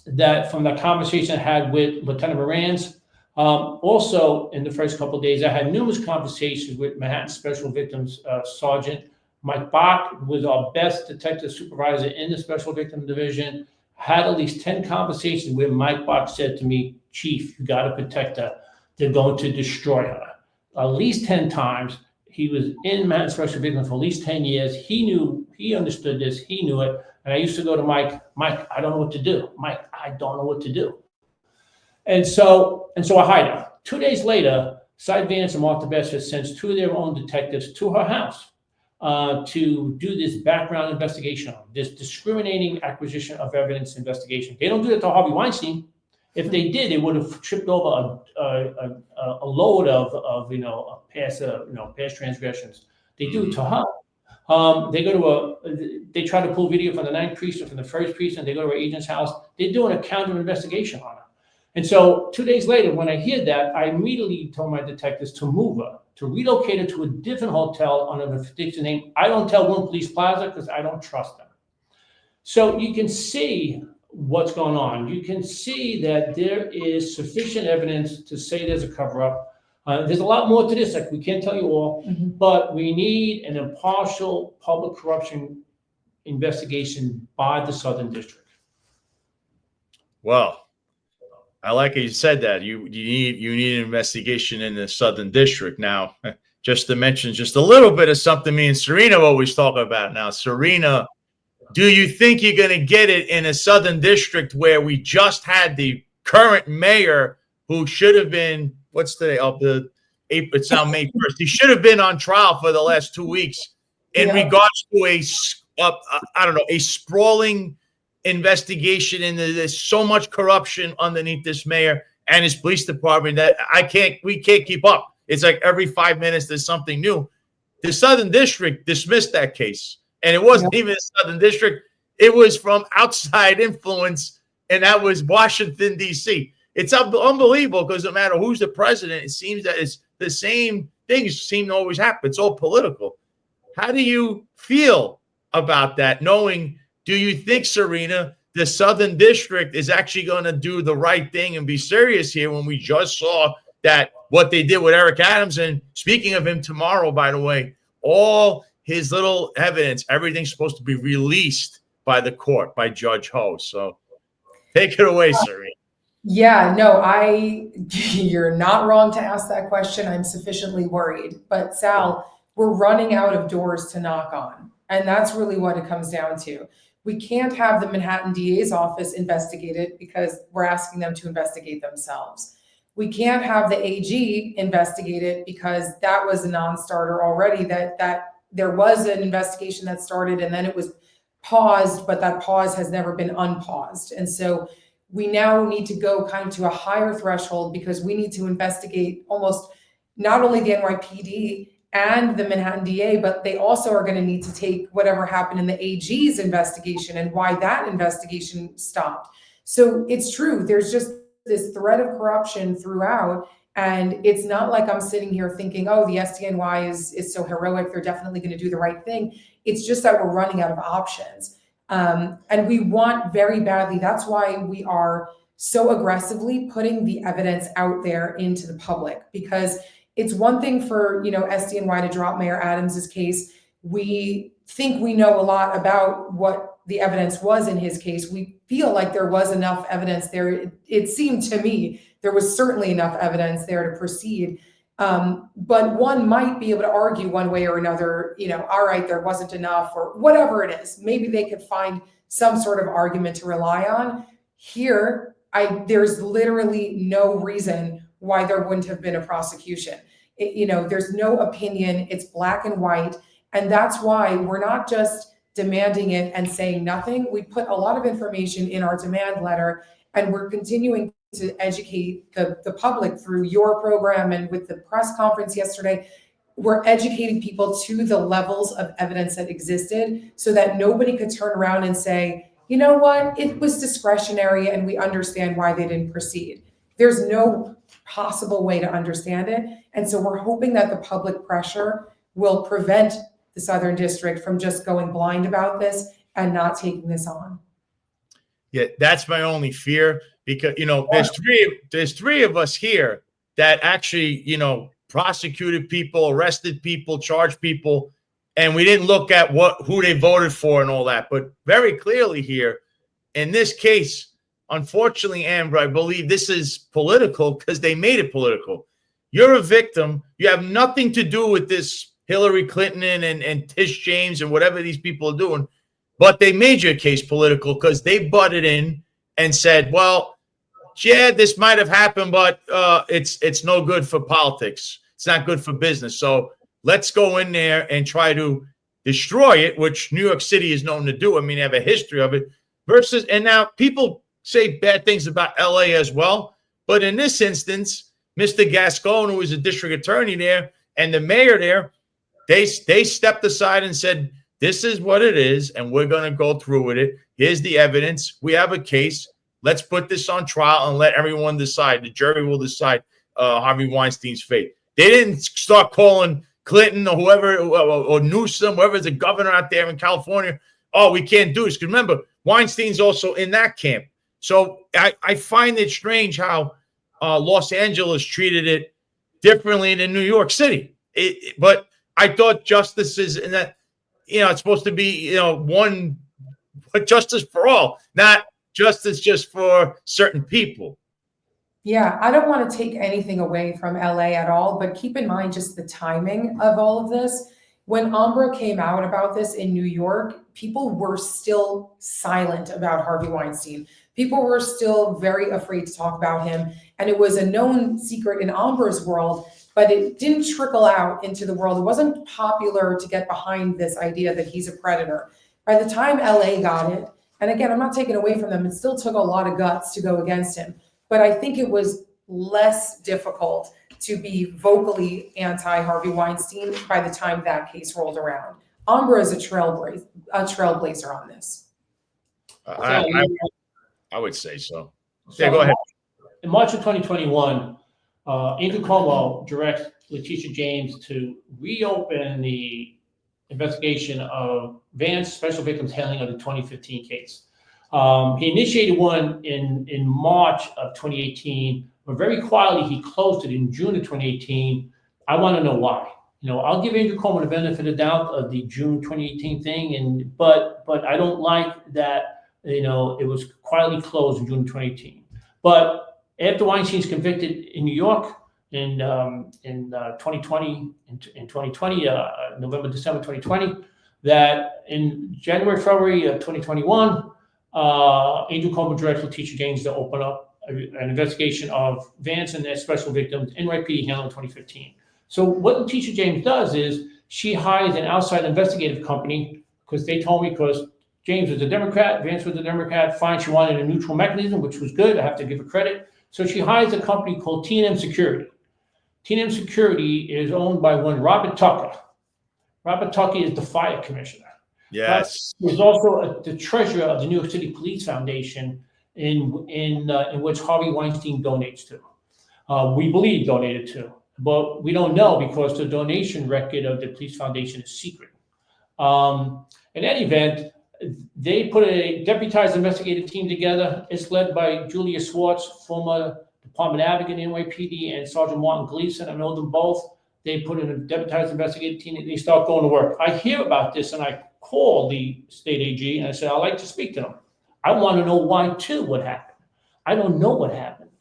That from the conversation I had with Lieutenant Morans. Also, in the first couple of days, I had numerous conversations with Manhattan Special Victims Sergeant Mike Bach, who was our best detective supervisor in the Special Victim Division. Had at least 10 conversations where Mike Bach said to me, "Chief, you got to protect her. They're going to destroy her." At least 10 times. He was in Manhattan Special Victims for at least 10 years. He understood this. He knew it. And I used to go to Mike, I don't know what to do. Mike, I don't know what to do. And so I hired her. 2 days later, Cy Vance and Martha Besser sends 2 of their own detectives to her house to do this background investigation, this discriminating acquisition of evidence investigation. They don't do it to Harvey Weinstein. If they did, they would have tripped over a load of past transgressions. They do it to her. They try to pull video from the 9th precinct, from the 1st precinct. They go to her agent's house. They're doing a counter investigation on her. And so 2 days later, when I hear that, I immediately told my detectives to move her, to relocate her to a different hotel under a fictitious name. I don't tell One Police Plaza because I don't trust them. So you can see what's going on. You can see that there is sufficient evidence to say there's a cover-up. There's a lot more to this. Like, we can't tell you all, but we need an impartial public corruption investigation by the Southern District. Well, I like how you said that. You need an investigation in the Southern District. Now, just to mention just a little bit of something me and Sarena always talk about. Now, Sarena, do you think you're going to get it in a Southern District where we just had the current mayor who should have been, what's today? It's now May 1st. He should have been on trial for the last 2 weeks in regards to a sprawling investigation into there's so much corruption underneath this mayor and his police department that we can't keep up. It's like every 5 minutes there's something new. The Southern District dismissed that case. And it wasn't even the Southern District. It was from outside influence, and that was Washington, D.C. It's unbelievable because no matter who's the president, it seems that it's the same things seem to always happen. It's all political. How do you feel about that, knowing, do you think, Sarena, the Southern District is actually going to do the right thing and be serious here when we just saw that what they did with Eric Adams? And speaking of him tomorrow, by the way, all his little evidence, everything's supposed to be released by the court, by Judge Ho. So take it away, Sarena. Yeah, no, you're not wrong to ask that question. I'm sufficiently worried. But Sal, we're running out of doors to knock on. And that's really what it comes down to. We can't have the Manhattan DA's office investigated because we're asking them to investigate themselves. We can't have the AG investigate it because that was a non-starter already, that there was an investigation that started and then it was paused, but that pause has never been unpaused. And so we now need to go kind of to a higher threshold because we need to investigate almost not only the NYPD and the Manhattan DA, but they also are going to need to take whatever happened in the AG's investigation and why that investigation stopped. So it's true. There's just this thread of corruption throughout. And it's not like I'm sitting here thinking, oh, the SDNY is so heroic, they're definitely going to do the right thing. It's just that we're running out of options. And we want very badly, that's why we are so aggressively putting the evidence out there into the public, because it's one thing for, SDNY to drop Mayor Adams's case. We think we know a lot about what the evidence was in his case. We feel like there was enough evidence there. It seemed to me there was certainly enough evidence there to proceed. But one might be able to argue one way or another, all right, there wasn't enough or whatever it is. Maybe they could find some sort of argument to rely on. Here, there's literally no reason why there wouldn't have been a prosecution. There's no opinion. It's black and white. And that's why we're not just demanding it and saying nothing. We put a lot of information in our demand letter, and we're continuing to educate the public through your program and with the press conference yesterday. We're educating people to the levels of evidence that existed so that nobody could turn around and say, you know what, it was discretionary and we understand why they didn't proceed. There's no possible way to understand it. And so we're hoping that the public pressure will prevent the Southern District from just going blind about this and not taking this on. Yeah, that's my only fear, because, there's three of us here that actually, prosecuted people, arrested people, charged people, and we didn't look at who they voted for and all that. But very clearly here, in this case, unfortunately, Ambra, I believe this is political because they made it political. You're a victim. You have nothing to do with this Hillary Clinton and Tish James and whatever these people are doing, but they made your case political because they butted in and said, well, yeah, this might have happened, but it's no good for politics. It's not good for business. So let's go in there and try to destroy it, which New York City is known to do. I mean, they have a history of it and now people say bad things about LA as well. But in this instance, Mr. Gascon, who was a district attorney there, and the mayor there, they stepped aside and said, this is what it is, and we're going to go through with it. Here's the evidence. We have a case. Let's put this on trial and let everyone decide. The jury will decide Harvey Weinstein's fate. They didn't start calling Clinton or whoever, or Newsom, whoever's the governor out there in California. Oh, we can't do this. Because remember, Weinstein's also in that camp. So I find it strange how Los Angeles treated it differently than New York City. But I thought justice is in that, it's supposed to be, one justice for all, not justice just for certain people. Yeah, I don't want to take anything away from LA at all, but keep in mind just the timing of all of this. When Ambra came out about this in New York, people were still silent about Harvey Weinstein. People were still very afraid to talk about him. And it was a known secret in Ambra's world, but it didn't trickle out into the world. It wasn't popular to get behind this idea that he's a predator. By the time LA got it, and again, I'm not taking away from them, it still took a lot of guts to go against him. But I think it was less difficult to be vocally anti-Harvey Weinstein by the time that case rolled around. Ambra is a trailblazer on this. I would say so. Yeah, go ahead. In March of 2021, Andrew Cuomo directs Letitia James to reopen the investigation of Vance Special Victims Handling of the 2015 case. He initiated one in March of 2018, but very quietly he closed it in June of 2018. I want to know why. I'll give Andrew Cuomo the benefit of the doubt of the June 2018 thing, but I don't like that. It was quietly closed in June 2018. But after Weinstein's convicted in New York in 2020, November, December 2020, that in January, February 2021, Andrew Cuomo directed Letitia James to open up an investigation of Vance and their special victims, NYPD handling 2015. So what Letitia James does is she hires an outside investigative company, because they told me, because James was a Democrat, Vance was a Democrat, fine, she wanted a neutral mechanism, which was good, I have to give her credit. So she hires a company called T&M Security. T&M Security is owned by one Robert Tucker. Robert Tucker is the fire commissioner. Yes. He's also the treasurer of the New York City Police Foundation, in which Harvey Weinstein donates to. We believe donated to, but we don't know because the donation record of the police foundation is secret. In any event, they put a deputized investigative team together. It's led by Julia Swartz, former department advocate in NYPD, and Sergeant Martin Gleason. I know them both. They put in a deputized investigative team, and they start going to work. I hear about this, and I call the state AG, and I say, I'd like to speak to them. I want to know why, too, what happened. I don't know what happened.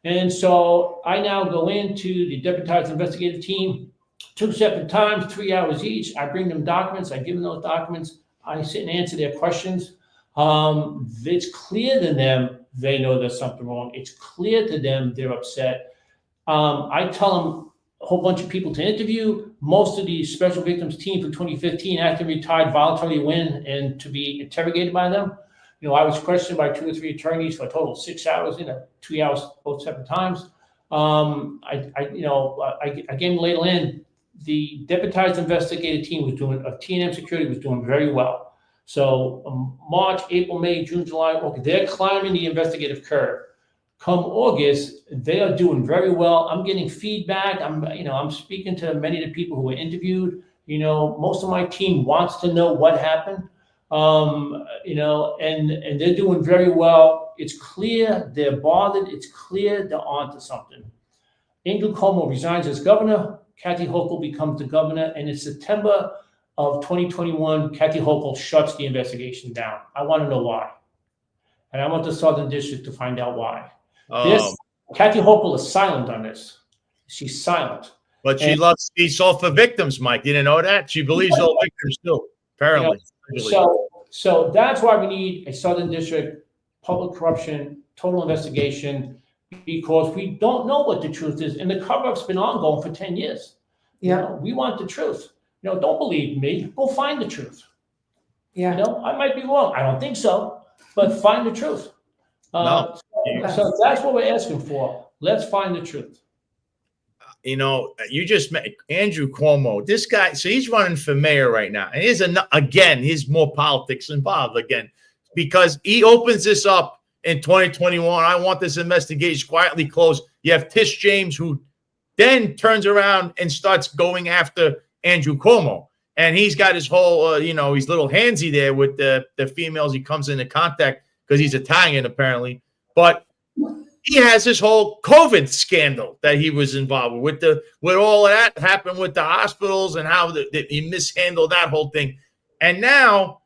And so I now go into the deputized investigative team, 2 separate times, 3 hours each. I bring them documents. I give them those documents. I sit and answer their questions. It's clear to them they know there's something wrong. It's clear to them they're upset. I tell them a whole bunch of people to interview. Most of the special victims team from 2015 after retired voluntarily went and to be interrogated by them. You know, I was questioned by 2 or 3 attorneys for a total of 6 hours, 2 hours both separate times. I gave them later in. The deputized investigative team was doing, T&M Security was doing very well. So March, April, May, June, July, okay, they're climbing the investigative curve. Come August, they are doing very well. I'm getting feedback. I'm speaking to many of the people who were interviewed. Most of my team wants to know what happened. And they're doing very well. It's clear they're bothered. It's clear they're onto something. Andrew Cuomo resigns as governor. Kathy Hochul becomes the governor. And in September of 2021, Kathy Hochul shuts the investigation down. I want to know why. And I want the Southern District to find out why. Kathy Hochul is silent on this. She's silent. But she loves to be soft for victims, Mike. You didn't know that? She believes all victims too, apparently. So that's why we need a Southern District public corruption, total investigation, because we don't know what the truth is. And the cover-up's been ongoing for 10 years. Yeah. We want the truth. Don't believe me. Go find the truth. Yeah. I might be wrong. I don't think so, but find the truth. No. So that's what we're asking for. Let's find the truth. You just met Andrew Cuomo. This guy, so he's running for mayor right now. And here's more politics involved again, because he opens this up in 2021. I want this investigation quietly closed. You have Tish James, who then turns around and starts going after Andrew Cuomo. And he's got his whole, he's little handsy there with the females he comes into contact because he's Italian, apparently. But he has this whole COVID scandal that he was involved with all of that happened with the hospitals and how he mishandled that whole thing. And now,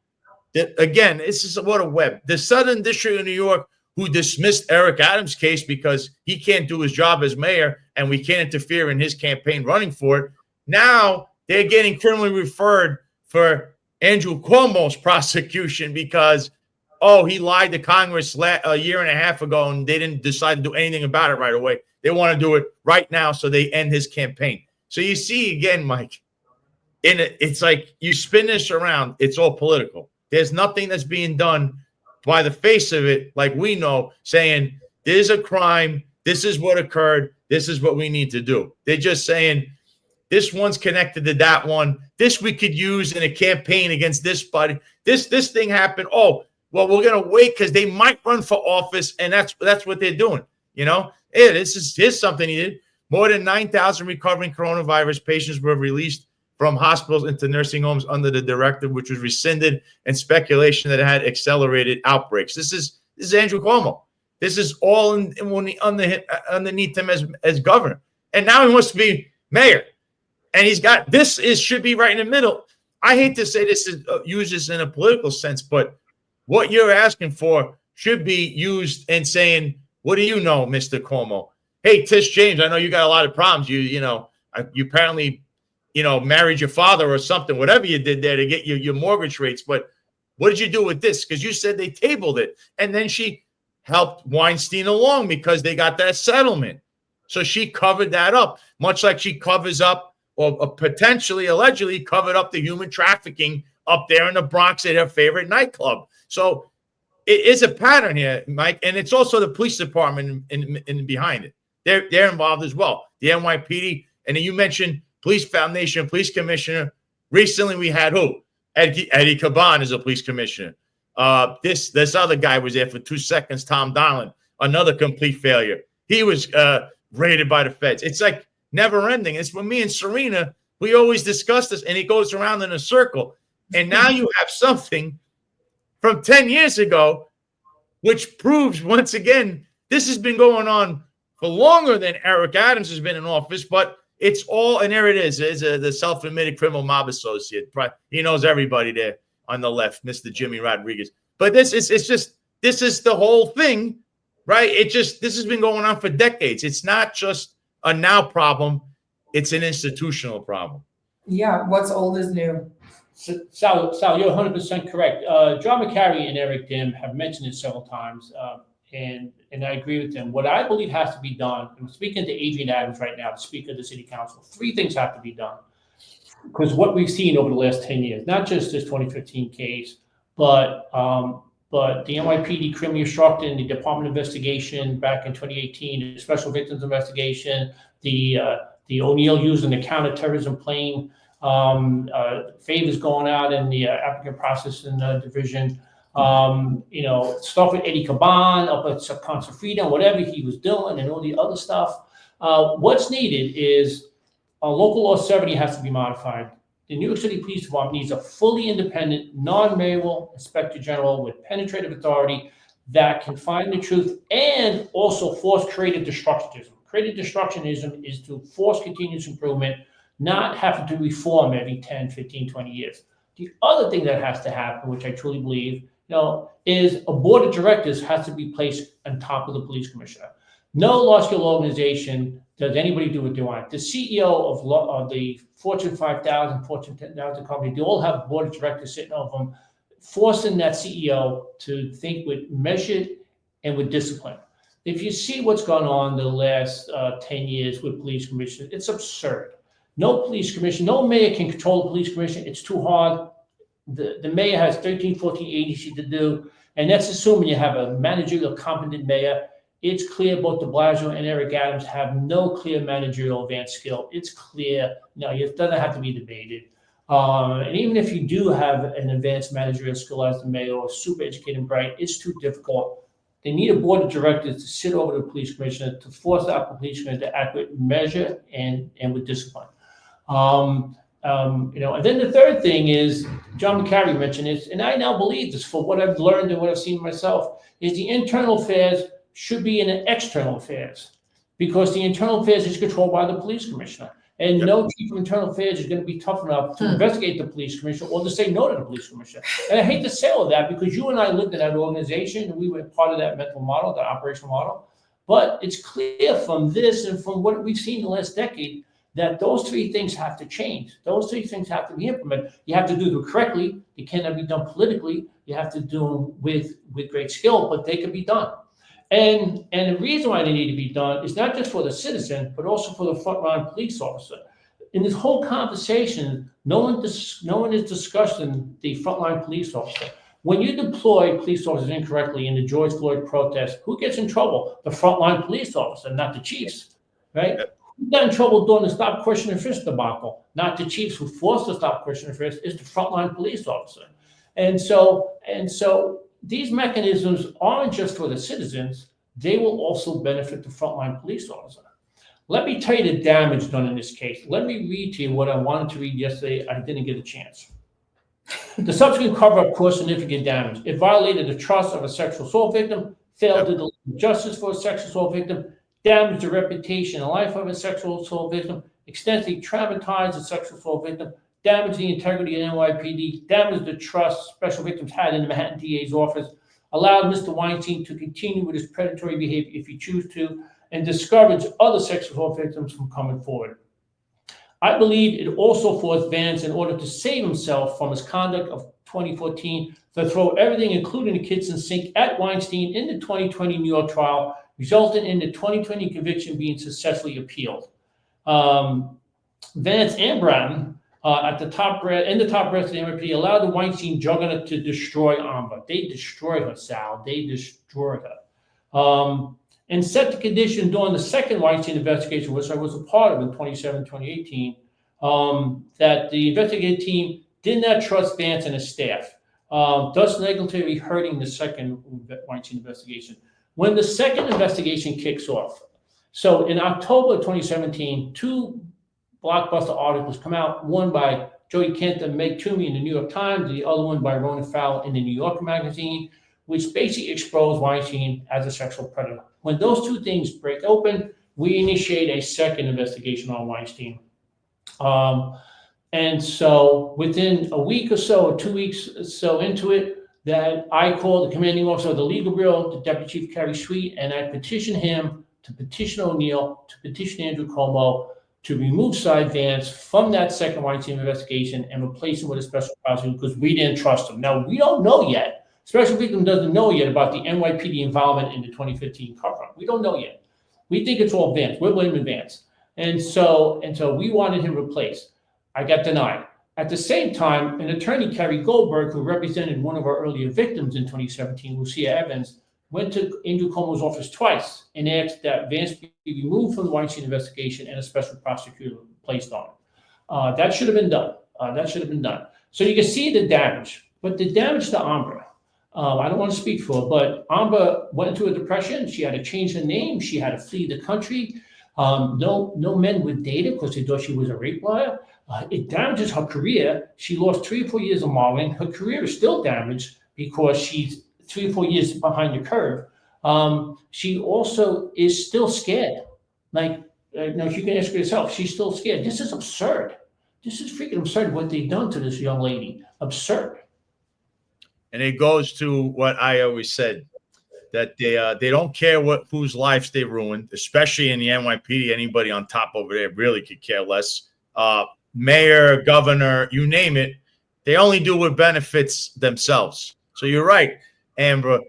again, this is what a web. The Southern District of New York, who dismissed Eric Adams' case because he can't do his job as mayor and we can't interfere in his campaign running for it. Now they're getting criminally referred for Andrew Cuomo's prosecution because he lied to Congress a year and a half ago, and they didn't decide to do anything about it right away. They want to do it right now, so they end his campaign. So you see, again, Mike, it's like you spin this around, it's all political. There's nothing that's being done by the face of it, like we know, saying there's a crime, this is what occurred, this is what we need to do. They're just saying this one's connected to that one. This we could use in a campaign against this buddy. This thing happened. Well, we're going to wait because they might run for office, and that's what they're doing. Here's something he did. More than 9,000 recovering coronavirus patients were released from hospitals into nursing homes under the directive, which was rescinded, and speculation that it had accelerated outbreaks. This is Andrew Cuomo. This is all underneath him as governor. And now he wants to be mayor. And he's got should be right in the middle. I hate to say this is use this in a political sense, but what you're asking for should be used in saying, what do you know, Mr. Cuomo? Hey, Tish James, I know you got a lot of problems. You apparently, married your father or something, whatever you did there to get your mortgage rates. But what did you do with this? Because you said they tabled it. And then she helped Weinstein along because they got that settlement. So she covered that up, much like she covers up or potentially, allegedly covered up the human trafficking up there in the Bronx at her favorite nightclub. So it is a pattern here, Mike, and it's also the police department in behind it. They're involved as well. The NYPD, and then you mentioned Police Foundation, Police Commissioner. Recently, we had who? Eddie Caban is a police commissioner. This other guy was there for 2 seconds, Tom Donlan, another complete failure. He was raided by the feds. It's like never ending. It's when me and Sarena, we always discuss this, and it goes around in a circle. And now you have something from 10 years ago, which proves once again, this has been going on for longer than Eric Adams has been in office, but it's all, and there it is. It's the self-admitted criminal mob associate. He knows everybody there on the left, Mr. Jimmy Rodriguez. But this is the whole thing, right? This has been going on for decades. It's not just a now problem. It's an institutional problem. Yeah, what's old is new. Sal, you're 100% correct. John McCarry and Eric Dim have mentioned it several times, and I agree with them. What I believe has to be done, I'm speaking to Adrian Adams right now, the Speaker of the City Council, 3 things have to be done. Because what we've seen over the last 10 years, not just this 2015 case, but the NYPD criminally obstructing the Department investigation back in 2018, the Special Victims Investigation, the O'Neill using the counterterrorism plane, favors going out in the applicant processing division, stuff with Eddie Caban up at Concert Freedom, whatever he was doing, and all the other stuff. What's needed is local law 70 has to be modified. The New York City Police Department needs a fully independent, non-mayoral inspector general with penetrative authority that can find the truth and also force creative destructionism. Creative destructionism is to force continuous improvement, not having to reform every 10, 15, 20 years. The other thing that has to happen, which I truly believe, is a board of directors has to be placed on top of the police commissioner. No large-scale organization does anybody do what they want. The CEO of the Fortune 5,000, Fortune 10,000 company, they all have board of directors sitting over them, forcing that CEO to think with measured and with discipline. If you see what's gone on the last 10 years with police commissioners, it's absurd. No police commissioner, no mayor can control the police commissioner. It's too hard. The mayor has 13, 14 agencies to do, and that's assuming you have a managerial competent mayor. It's clear both de Blasio and Eric Adams have no clear managerial advanced skill. It's clear. It doesn't have to be debated. And even if you do have an advanced managerial skill as the mayor or super educated and bright, it's too difficult. They need a board of directors to sit over the police commissioner to force out the police commissioner to act with measure and with discipline. And then the third thing is, John McCarry mentioned this, and I now believe this for what I've learned and what I've seen myself, is the internal affairs should be in the external affairs, because the internal affairs is controlled by the police commissioner. And no chief of internal affairs is going to be tough enough to investigate the police commissioner or to say no to the police commissioner. And I hate to say all that, because you and I lived in that organization and we were part of that mental model, that operational model. But it's clear from this and from what we've seen in the last decade that those 3 things have to change. Those 3 things have to be implemented. You have to do them correctly. It cannot be done politically. You have to do them with great skill, but they can be done. And the reason why they need to be done is not just for the citizen, but also for the frontline police officer. In this whole conversation, no one is discussing the frontline police officer. When you deploy police officers incorrectly in the George Floyd protest, who gets in trouble? The frontline police officer, not the chiefs, right? Who got in trouble during the Stop, Question, and Frisk debacle? Not the chiefs who forced the Stop, Question, and Frisk, it's the frontline police officer. And so these mechanisms aren't just for the citizens, they will also benefit the frontline police officer. Let me tell you the damage done in this case. Let me read to you what I wanted to read yesterday. I didn't get a chance. The subsequent cover-up caused significant damage. It violated the trust of a sexual assault victim, failed to deliver justice for a sexual assault victim, damaged the reputation and life of a sexual assault victim, extensively traumatized the sexual assault victim, damaged the integrity of NYPD, damaged the trust special victims had in the Manhattan DA's office, allowed Mr. Weinstein to continue with his predatory behavior if he chooses to, and discourage other sexual assault victims from coming forward. I believe it also forced Vance, in order to save himself from his conduct of 2014 to throw everything, including the kitchen sink, at Weinstein in the 2020 New York trial, resulting in the 2020 conviction being successfully appealed. Vance and Bratton, in the top brass of the NYPD, allowed the Weinstein juggernaut to destroy Ambra. They destroyed her, Sal. They destroyed her. And set the condition during the second Weinstein investigation, which I was a part of in 2018, that the investigative team did not trust Vance and his staff, thus negatively hurting the second Weinstein investigation. When the second investigation kicks off, so in October of 2017, two blockbuster articles come out, one by Jody Kent and Meg Toomey in the New York Times, the other one by Ronan Fowler in the New Yorker magazine, which basically exposed Weinstein as a sexual predator. When those two things break open, we initiate a second investigation on Weinstein. And so within a week or so, or 2 weeks or so into it, that I called the commanding officer of the legal bureau, the Deputy Chief Carrie Sweet, and I petitioned him to petition O'Neill, to petition Andrew Cuomo, to remove Cy Vance from that second Weinstein investigation and replace him with a special prosecutor because we didn't trust him. Now, we don't know yet. Special victim doesn't know yet about the NYPD involvement in the 2015 cover-up. We don't know yet. We think it's all Vance. We're blaming Vance. And so we wanted him replaced. I got denied. At the same time, an attorney, Kerry Goldberg, who represented one of our earlier victims in 2017, Lucia Evans, went to Andrew Cuomo's office twice and asked that Vance be removed from the Weinstein investigation and a special prosecutor placed on it. That should have been done. So you can see the damage, but the damage to Ambra, I don't want to speak for her, but Ambra went into a depression. She had to change her name. She had to flee the country. No men would date her because they thought she was a rape liar. It damages her career. She lost 3 or 4 years of modeling. Her career is still damaged because she's 3 or 4 years behind the curve. She also is still scared. Like, you can ask her yourself, she's still scared. This is absurd. This is freaking absurd what they've done to this young lady. Absurd. And it goes to what I always said, that they don't care whose lives they ruined, especially in the NYPD. Anybody on top over there really could care less. Mayor, governor, you name it. They only do what benefits themselves. So you're right, Ambra.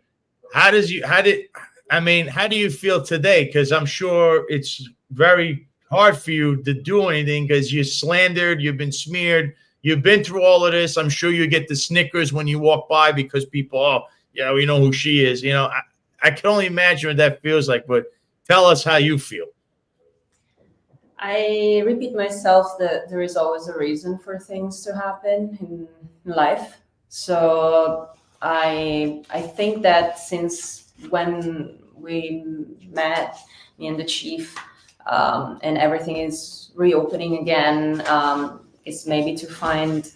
How do you feel today? Because I'm sure it's very hard for you to do anything because you're slandered, you've been smeared, you've been through all of this. I'm sure you get the snickers when you walk by because people, we know who she is. I can only imagine what that feels like, but tell us how you feel. I repeat myself that there is always a reason for things to happen in life. So I think that since when we met, me and the chief, and everything is reopening again, it's maybe to find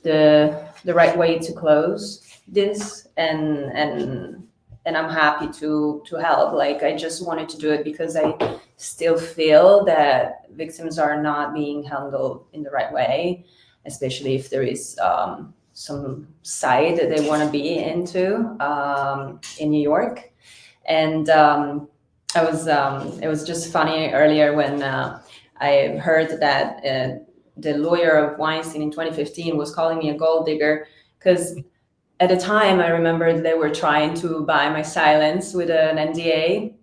the right way to close this, and I'm happy to help. Like, I just wanted to do it because I still feel that victims are not being handled in the right way, especially if there is some side that they want to be into in New York. And it was just funny earlier when I heard that the lawyer of Weinstein in 2015 was calling me a gold digger, because at the time I remember they were trying to buy my silence with an NDA,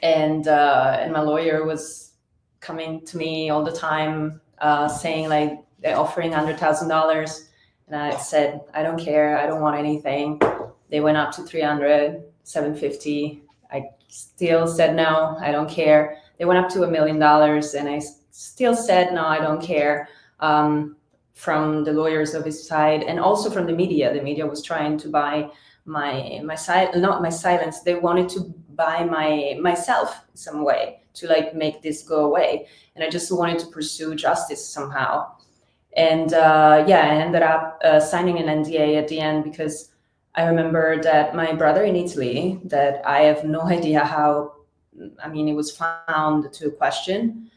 and my lawyer was coming to me all the time saying, like, they're offering $100,000. And I said, I don't care. I don't want anything. They went up to 300, 750. I still said, no, I don't care. They went up to $1 million. And I still said, no, I don't care. From the lawyers of his side, and also from the media. The media was trying to buy my side, not my silence. They wanted to buy myself in some way to, like, make this go away. And I just wanted to pursue justice somehow. And I ended up signing an NDA at the end, because I remember that my brother in Italy, that I have no idea how, it was found to question,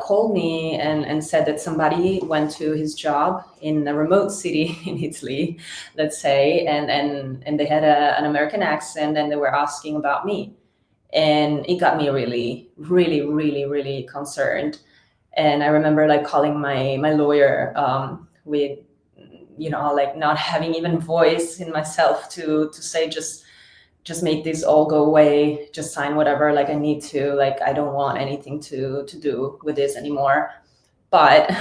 called me and said that somebody went to his job in a remote city in Italy, let's say, and they had an American accent, and they were asking about me. And it got me really, really, really, really concerned. And I remember, like, calling my lawyer with like not having even voice in myself to say, just make this all go away, just sign whatever, like I need to, like I don't want anything to do with this anymore. But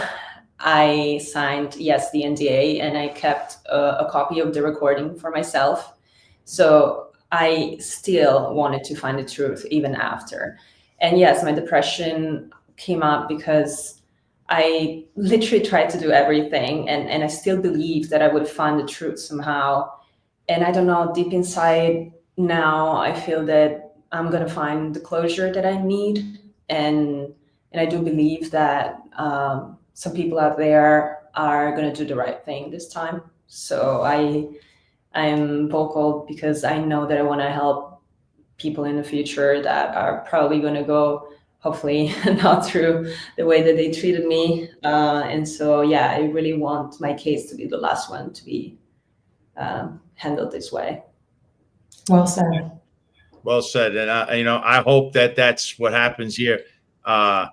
I signed, yes, the NDA, and I kept a copy of the recording for myself. So I still wanted to find the truth even after. And yes, my depression came up because I literally tried to do everything, and I still believed that I would find the truth somehow. And I don't know, deep inside now, I feel that I'm going to find the closure that I need. And I do believe that some people out there are going to do the right thing this time. So I'm vocal because I know that I want to help people in the future that are probably going to go, hopefully, not through the way that they treated me. And so, yeah, I really want my case to be the last one to be handled this way. Well said. Well said. And I hope that that's what happens here. I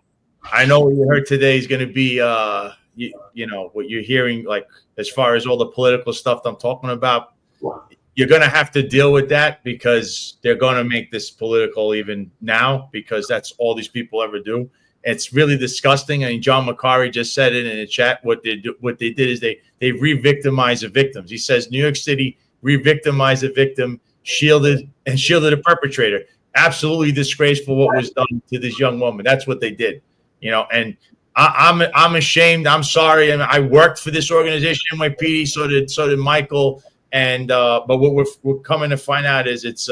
know what you heard today is going to be, what you're hearing, like as far as all the political stuff I'm talking about. You're going to have to deal with that because they're going to make this political even now, because that's all these people ever do. It's really disgusting. I mean, John McCarry just said it in the chat. What they did is they re-victimize the victims. He says New York City re-victimized the victim, shielded a perpetrator. Absolutely disgraceful what was done to this young woman. That's what they did, and I'm ashamed. I'm sorry. And I worked for this organization, NYPD. So did Michael. And but what we're coming to find out is it's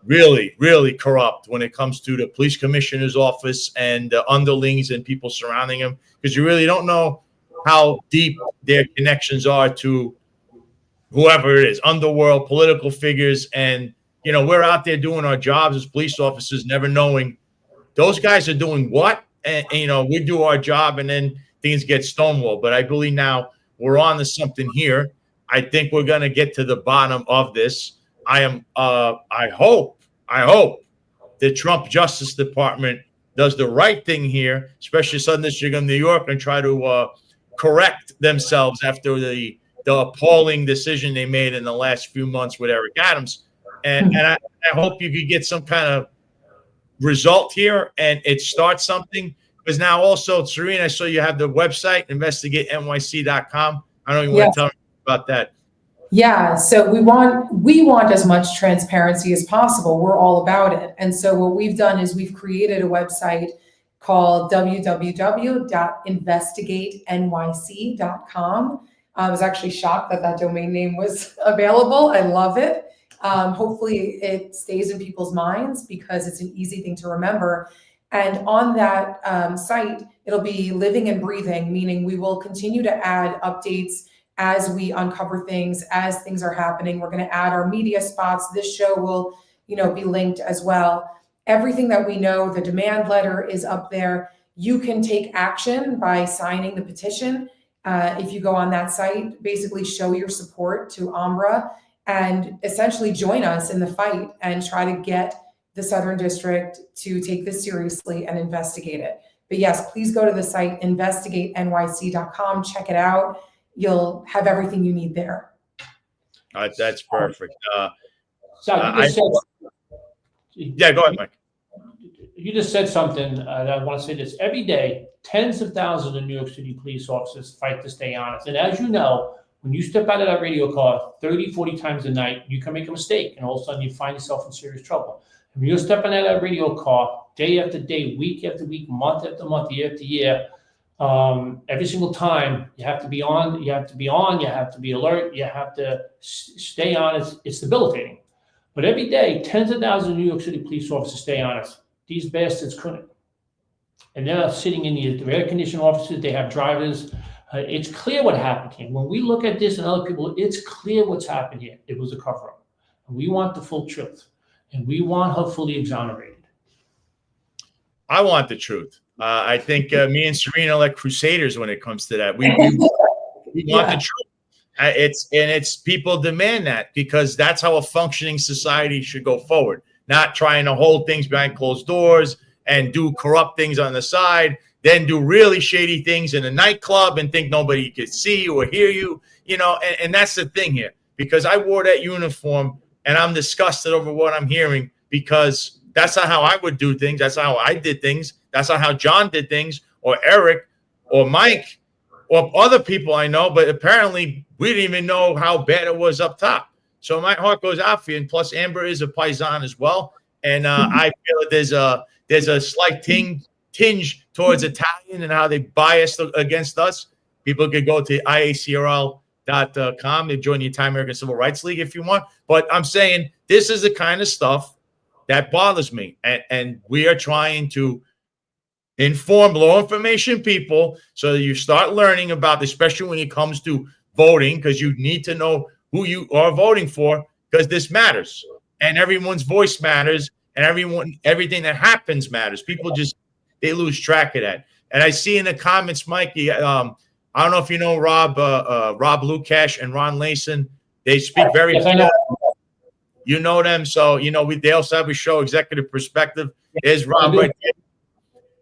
really, really corrupt when it comes to the police commissioner's office and the underlings and people surrounding him, because you really don't know how deep their connections are to whoever it is, underworld, political figures. And, we're out there doing our jobs as police officers, never knowing those guys are doing what. And we do our job and then things get stonewalled. But I believe now we're on to something here. I think we're going to get to the bottom of this. I hope the Trump Justice Department does the right thing here, especially Southern District of New York, and try to correct themselves after the appalling decision they made in the last few months with Eric Adams. And I hope you could get some kind of result here and it starts something. Because now also, Sarena, I saw you have the website, investigatenyc.com. I don't even want to tell me about that. Yeah, so we want as much transparency as possible. We're all about it. And so what we've done is we've created a website called www.investigatenyc.com. I was actually shocked that domain name was available. I love it. Hopefully it stays in people's minds because it's an easy thing to remember. And on that site, it'll be living and breathing, meaning we will continue to add updates as we uncover things, as things are happening. We're going to add our media spots. This show will, be linked as well. Everything that we know, the demand letter is up there. You can take action by signing the petition. If you go on that site, basically show your support to Ambra and essentially join us in the fight and try to get the Southern District to take this seriously and investigate it. But yes, please go to the site, investigatenyc.com, check it out. You'll have everything you need there. That's perfect. Sal, go ahead, Mike. You just said something that I want to say this. Every day, tens of thousands of New York City police officers fight to stay honest. And as you know, when you step out of that radio car 30, 40 times a night, you can make a mistake, and all of a sudden you find yourself in serious trouble. And when you're stepping out of that radio car day after day, week after week, month after month, year after year, every single time you have to be on, you have to be alert, you have to stay honest. It's debilitating. But every day, tens of thousands of New York City police officers stay honest. These bastards couldn't. And they're sitting in the air-conditioned offices. They have drivers. It's clear what happened here. When we look at this and other people, it's clear what's happened here. It was a cover-up. And we want the full truth. And we want her fully exonerated. I want the truth. I think me and Sarena are like crusaders when it comes to that. We want the truth. It's people demand that because that's how a functioning society should go forward. Not trying to hold things behind closed doors and do corrupt things on the side. then do really shady things in a nightclub and think nobody could see you or hear you, and that's the thing here, because I wore that uniform and I'm disgusted over what I'm hearing, because that's not how I would do things. That's not how I did things. That's not how John did things, or Eric, or Mike, or other people I know, but apparently we didn't even know how bad it was up top. So my heart goes out for you. And plus, Ambra is a paisan as well. And I feel that there's a slight tinge towards Italian and how they biased against us. People could go to IACRL.com and join the Italian American Civil Rights League if you want. But I'm saying this is the kind of stuff that bothers me. And we are trying to inform low information people so that you start learning about, especially when it comes to voting, because you need to know who you are voting for, because this matters and everyone's voice matters and everything that happens matters. People they lose track of that. And I see in the comments, Mikey, I don't know if you know Rob Lukash and Ron Layson. They speak very. Yes, I know. You know them, so they also have a show, Executive Perspective. There's Rob right there.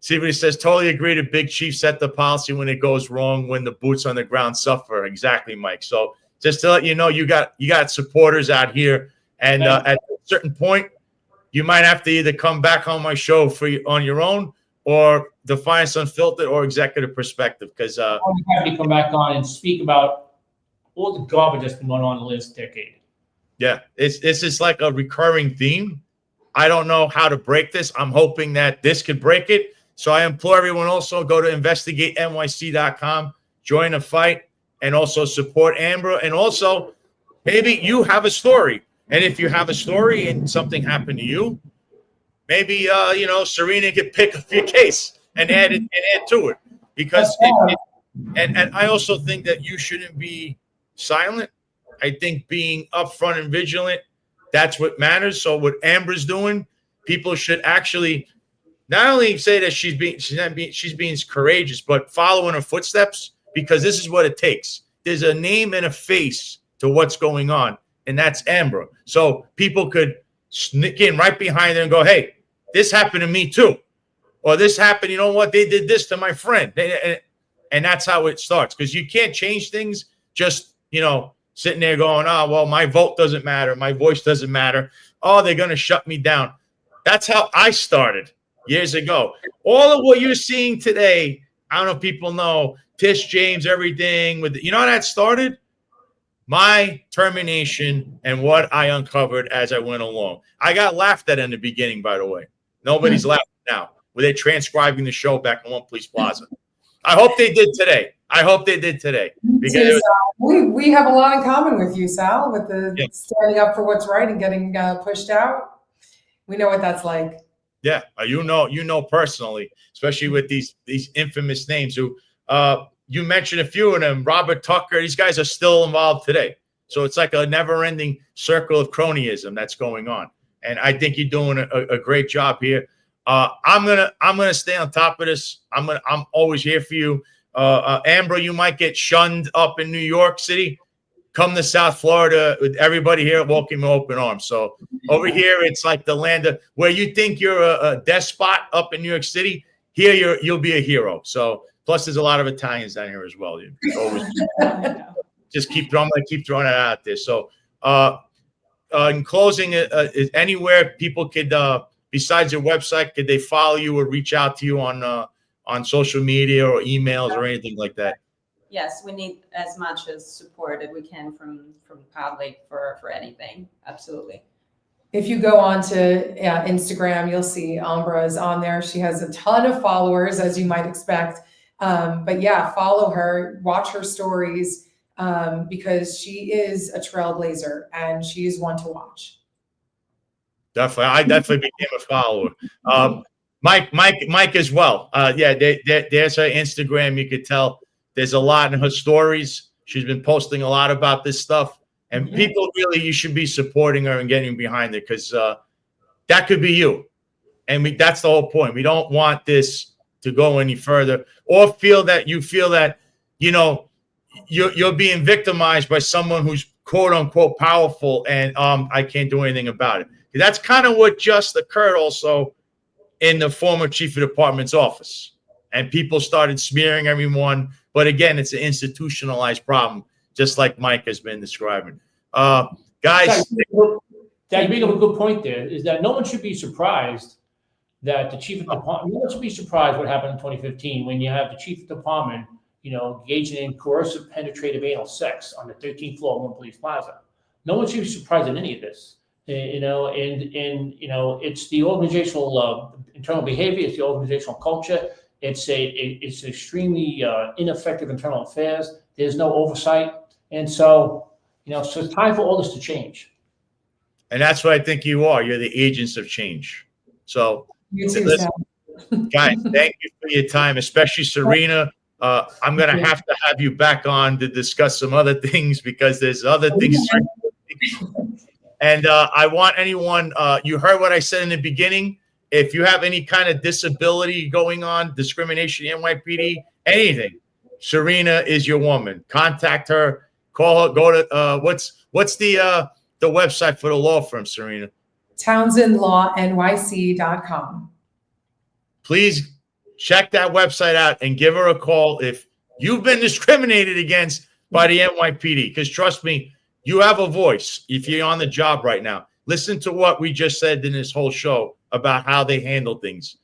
See what he says. Totally agree. The big chief set the policy when it goes wrong, when the boots on the ground suffer. Exactly, Mike. So just to let you know, you got supporters out here, and at a certain point, you might have to either come back on my show on your own, or Defiance Unfiltered, or Executive Perspective. Because I'm happy to come back on and speak about all the garbage that's been going on in the last decade. Yeah, it's just like a recurring theme. I don't know how to break this. I'm hoping that this could break it. So I implore everyone also go to investigatenyc.com, join the fight, and also support Ambra. And also, maybe you have a story. And if you have a story and something happened to you, maybe Sarena could pick up your case and add to it. Because and I also think that you shouldn't be silent. I think being upfront and vigilant, that's what matters. So what Ambra's doing, people should actually not only say that she's being courageous, but follow in her footsteps, because this is what it takes. There's a name and a face to what's going on, and that's Ambra. So people could sneak in right behind her and go, hey, this happened to me too. Or this happened, you know what, they did this to my friend. And that's how it starts, because you can't change things just, sitting there going, oh, well, my vote doesn't matter. My voice doesn't matter. Oh, they're going to shut me down. That's how I started years ago. All of what you're seeing today, I don't know if people know, Tish James, everything with, how that started? My termination and what I uncovered as I went along. I got laughed at in the beginning, by the way. Nobody's laughing now. Were they transcribing the show back in One Police Plaza? I hope they did today. Because we have a lot in common with you, Sal, with the standing up for what's right and getting pushed out. We know what that's like. Yeah, you know personally, especially with these infamous names who you mentioned a few of them. Robert Tucker, these guys are still involved today. So it's like a never-ending circle of cronyism that's going on. And I think you're doing a great job here. I'm gonna stay on top of this. I'm always here for you. Ambra, you might get shunned up in New York City. Come to South Florida with everybody here welcome you open arms. So over here, it's like the land of where you think you're a despot up in New York City. Here, you'll be a hero. So plus, there's a lot of Italians down here as well. Just keep throwing it out there. So in closing, is anywhere people could, besides your website, could they follow you or reach out to you on social media or emails or anything like that? Yes, we need as much as support that we can from public for anything. Absolutely. If you go on to Instagram, you'll see Ambra is on there. She has a ton of followers, as you might expect. But yeah, follow her, watch her stories, because she is a trailblazer and she is one to watch. Definitely. I definitely became a follower. Mike as well. There's her Instagram. You could tell there's a lot in her stories. She's been posting a lot about this stuff. And people really, you should be supporting her and getting behind it, because that could be you. And that's the whole point. We don't want this to go any further, or feel that you're being victimized by someone who's quote unquote powerful and I can't do anything about it. That's kind of what just occurred also in the former chief of department's office. and people started smearing everyone. But again, it's an institutionalized problem, just like Mike has been describing. Guys, Dad, you bring up a good point there, is that no one should be surprised that the chief of department, no one should be surprised what happened in 2015 when you have the chief of department, engaging in coercive penetrative anal sex on the 13th floor of One Police Plaza. No one should be surprised at any of this, it's the organizational internal behavior, it's the organizational culture. It's extremely ineffective internal affairs. There's no oversight. And so, so it's time for all this to change. And that's what I think you are. You're the agents of change. So, You too, listen, Sal. guys, thank you for your time, especially Sarena. I'm going to have you back on to discuss some other things because there's other things. And I want anyone, you heard what I said in the beginning. If you have any kind of disability going on, discrimination, NYPD, anything, Sarena is your woman. Contact her, call her, go to, what's the website for the law firm, Sarena? TownsendLawNYC.com. Please check that website out and give her a call if you've been discriminated against by the NYPD. Because trust me, you have a voice if you're on the job right now. Listen to what we just said in this whole show about how they handle things.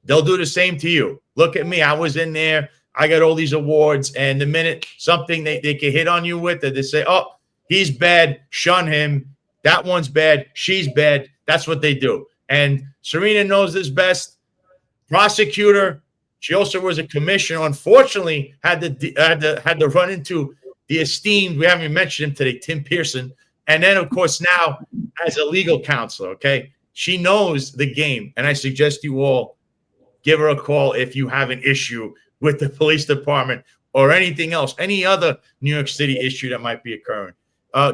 They'll do the same to you. Look at me. I was in there. I got all these awards. And the minute something they can hit on you with it, they say, oh, he's bad. Shun him. That one's bad. She's bad. That's what they do. And Sarena knows this best. Prosecutor. She also was a commissioner. Unfortunately, had to run into the esteemed, we haven't even mentioned him today, Tim Pearson. And then, of course, now as a legal counselor, okay? She knows the game. And I suggest you all give her a call if you have an issue with the police department or anything else, any other New York City issue that might be occurring.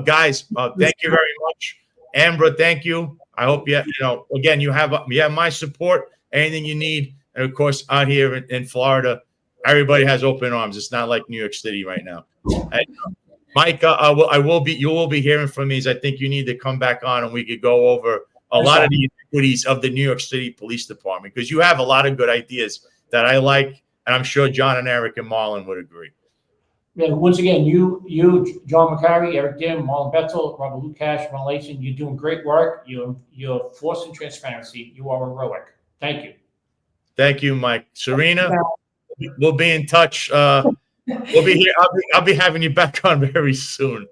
Guys, thank you very much. Ambra, thank you. I hope again, you have my support, anything you need. And of course, out here in Florida, everybody has open arms. It's not like New York City right now. And, Mike, you will be hearing from me. I think you need to come back on and we could go over a lot of the iniquities of the New York City Police Department, because you have a lot of good ideas that I like, and I'm sure John and Eric and Marlon would agree. Yeah, once again, you, John McCarry, Eric Dim, Marlon Betzel, Robert Lukash, Ron Layson, you're doing great work. You're force and transparency. You are heroic. Thank you. Thank you, Mike. Sarena, we'll be in touch. We'll be here. I'll be having you back on very soon.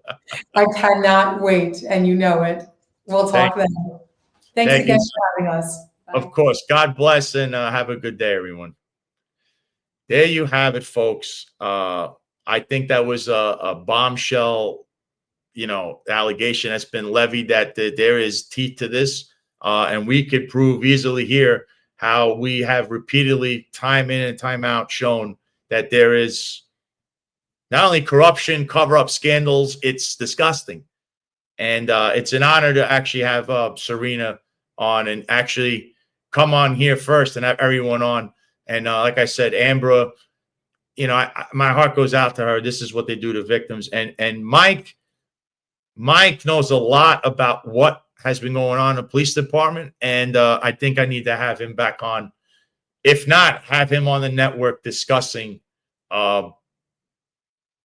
I cannot wait, and you know it. We'll talk then. Thanks again for having us. Bye. Of course. God bless, and have a good day, everyone. There you have it, folks. I think that was a bombshell, allegation that's been levied that there is teeth to this, and we could prove easily here how we have repeatedly, time in and time out, shown that there is not only corruption, cover-up scandals, it's disgusting. And it's an honor to actually have Sarena on and actually come on here first and have everyone on. And like I said, Ambra, my heart goes out to her. This is what they do to victims. And Mike knows a lot about what has been going on in the police department. And I think I need to have him back on. If not, have him on the network discussing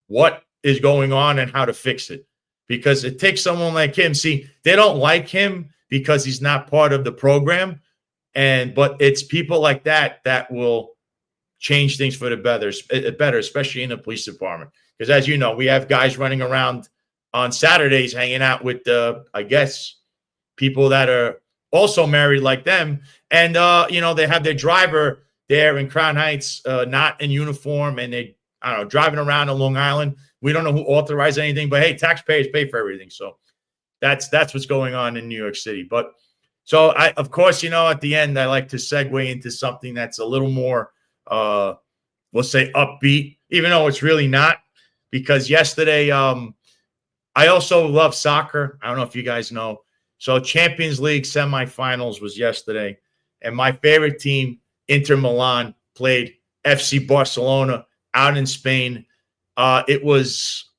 what is going on and how to fix it. Because it takes someone like him. See, they don't like him because he's not part of the program. But it's people like that that will change things for the better, especially in the police department. Because as you know, we have guys running around on Saturdays hanging out with, I guess, people that are also married like them. And, they have their driver there in Crown Heights, not in uniform, and they, driving around on Long Island. We don't know who authorized anything, but hey, taxpayers pay for everything. So that's what's going on in New York City. But so of course, at the end, I like to segue into something that's a little more, we'll say upbeat, even though it's really not, because yesterday, I also love soccer. I don't know if you guys know. So Champions League semifinals was yesterday, and my favorite team, Inter Milan, played FC Barcelona out in Spain. It was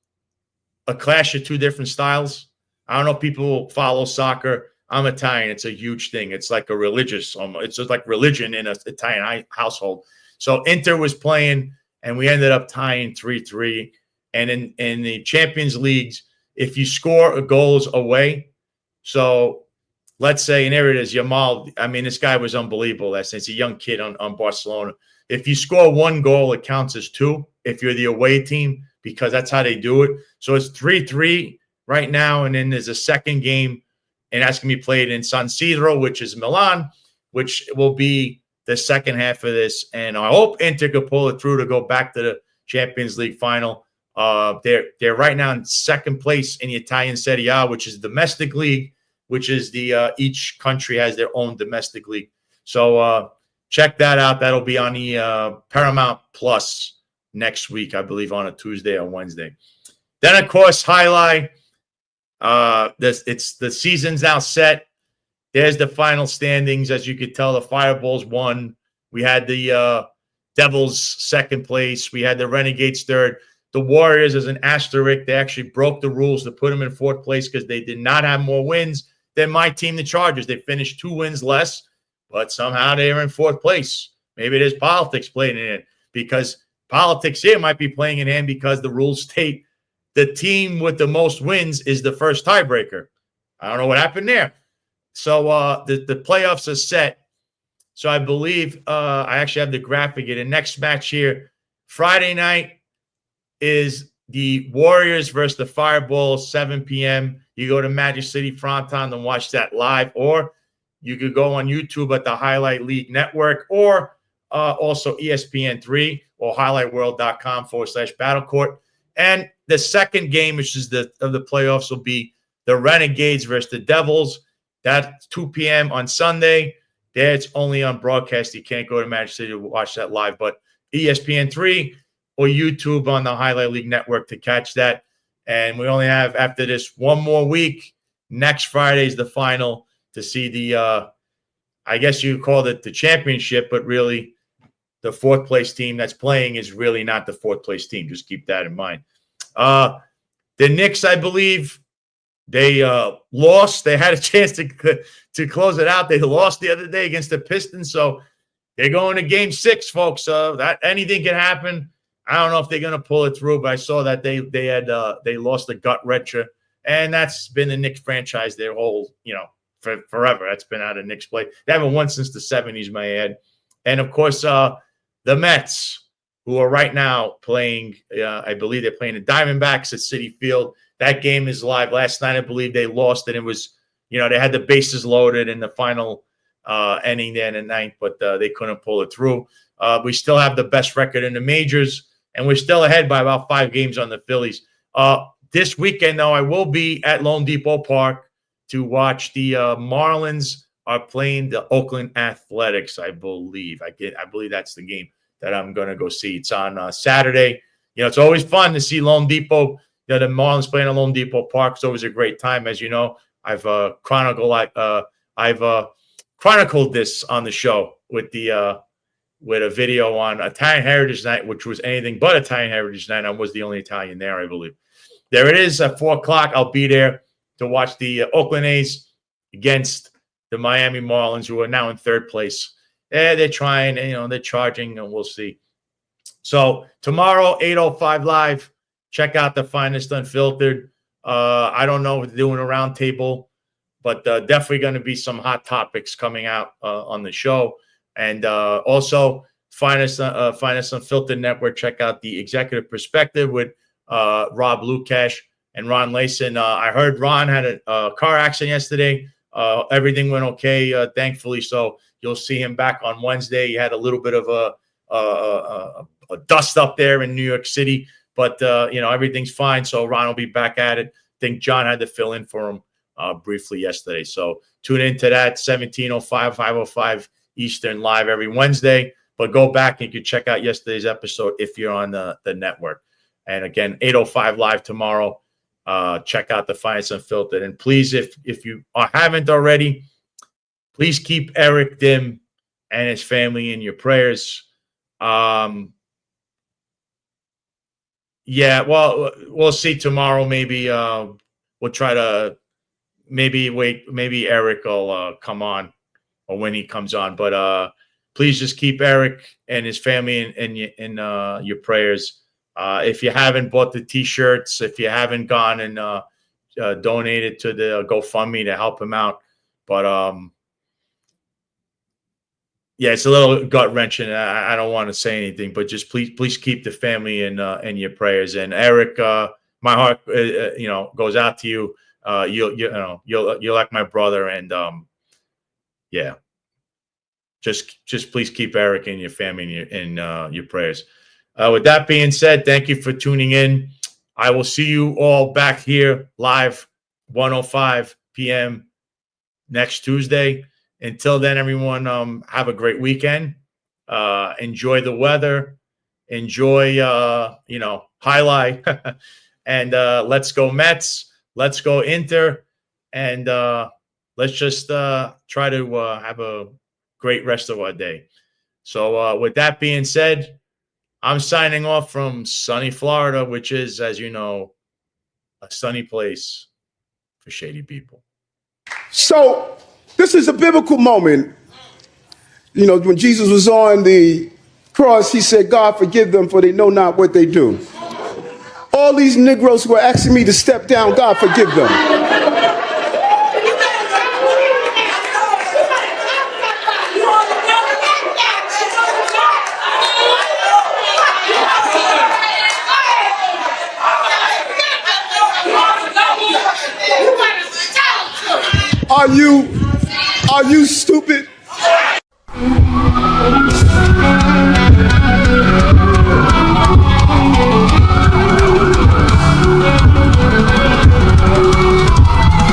a clash of two different styles. I don't know if people follow soccer. I'm Italian. It's a huge thing. It's like a religious, it's just like religion in an Italian household. So Inter was playing, and we ended up tying 3-3. And in the Champions Leagues, if you score goals away, so let's say, and there it is, Yamal. I mean, this guy was unbelievable. It's a young kid on Barcelona. If you score one goal, it counts as two if you're the away team, because that's how they do it. So it's 3-3 right now, and then there's a second game, and that's going to be played in San Siro, which is Milan, which will be the second half of this. And I hope Inter could pull it through to go back to the Champions League final. They're right now in second place in the Italian Serie A, which is domestic league, which is the each country has their own domestic league. So check that out. That'll be on the Paramount Plus next week, I believe, on a Tuesday or Wednesday. Then, of course, highlight. It's the season's now set. There's the final standings. As you could tell, the Fireballs won. We had the Devils second place. We had the Renegades third. The Warriors as an asterisk. They actually broke the rules to put them in fourth place because they did not have more wins than my team, the Chargers. They finished 2 wins less, but somehow they are in fourth place. Maybe there's politics playing in it, because politics here might be playing in hand because the rules state the team with the most wins is the first tiebreaker. I don't know what happened there. So the playoffs are set. So I believe I actually have the graphic here. The next match here, Friday night, is the Warriors versus the Fireballs, 7 p.m. You go to Magic City Fronton and watch that live, or you could go on YouTube at the Highlight League Network, or also ESPN3 or highlightworld.com/battlecourt. And the second game, which is of the playoffs, will be the Renegades versus the Devils. That's 2 p.m. on Sunday. There, it's only on broadcast. You can't go to Magic City to watch that live, but ESPN3 or YouTube on the Highlight League Network to catch that. And we only have, after this, one more week. Next Friday is the final to see the, I guess you call it the championship, but really the fourth place team that's playing is really not the fourth place team. Just keep that in mind. The Knicks, I believe, they lost. They had a chance to close it out. They lost the other day against the Pistons, so they're going to Game 6, folks. That anything can happen. I don't know if they're going to pull it through, but I saw that they lost the gut wrencher, and that's been the Knicks franchise their whole, forever. That's been out of Knicks play. They haven't won since the 70s, may I add. And of course, the Mets, who are right now playing, I believe they're playing the Diamondbacks at Citi Field. That game is live. Last night, I believe they lost, and it was, they had the bases loaded in the final inning there in the ninth, but they couldn't pull it through. We still have the best record in the majors, and we're still ahead by about 5 games on the Phillies. This weekend, though, I will be at Lone Depot Park to watch the Marlins are playing the Oakland Athletics, I believe. I believe that's the game that I'm going to go see. It's on Saturday. It's always fun to see Lone Depot. The Marlins playing at Lone Depot Park is always a great time. As you know, I've chronicled this on the show with a video on Italian Heritage Night, which was anything but Italian Heritage Night. I was the only Italian there, I believe. There it is at 4 o'clock. I'll be there to watch the Oakland A's against the Miami Marlins, who are now in third place. They're trying, they're charging, and we'll see. So tomorrow, 8:05 live. Check out the Finest Unfiltered. I don't know if they're doing a roundtable, but definitely going to be some hot topics coming out on the show. And also, Finest Unfiltered Network. Check out the Executive Perspective with Rob Lukash and Ron Layson. I heard Ron had a car accident yesterday. Everything went okay, thankfully. So you'll see him back on Wednesday. He had a little bit of a dust up there in New York City, but everything's fine. So Ron will be back at it. I think John had to fill in for him briefly yesterday. So tune into that 17:05, 5:05 Eastern live every Wednesday. But go back and you can check out yesterday's episode if you're on the network. And again, 8:05 live tomorrow. Check out the Finest Unfiltered. And please, if you haven't already, please keep Eric Dim and his family in your prayers. Yeah, well, we'll see tomorrow. Maybe we'll try to maybe Eric will come on, or when he comes on. But please just keep Eric and his family in your prayers. If you haven't bought the T-shirts, if you haven't gone and donated to the GoFundMe to help him out, but yeah, it's a little gut wrenching. I don't want to say anything, but just please keep the family in your prayers. And Eric, my heart goes out to you. You're like my brother, and yeah, just please keep Eric and your family in your prayers. With that being said, thank you for tuning in. I will see you all back here live 1:05 p.m. next Tuesday. Until then, everyone, have a great weekend. Enjoy the weather. Enjoy, highlight. And let's go Mets. Let's go Inter. And let's just try to have a great rest of our day. So with that being said, I'm signing off from sunny Florida, which is, as you know, a sunny place for shady people. So this is a biblical moment. You know, when Jesus was on the cross, he said, God, forgive them, for they know not what they do. All these Negroes who are asking me to step down, God, forgive them. Are you stupid?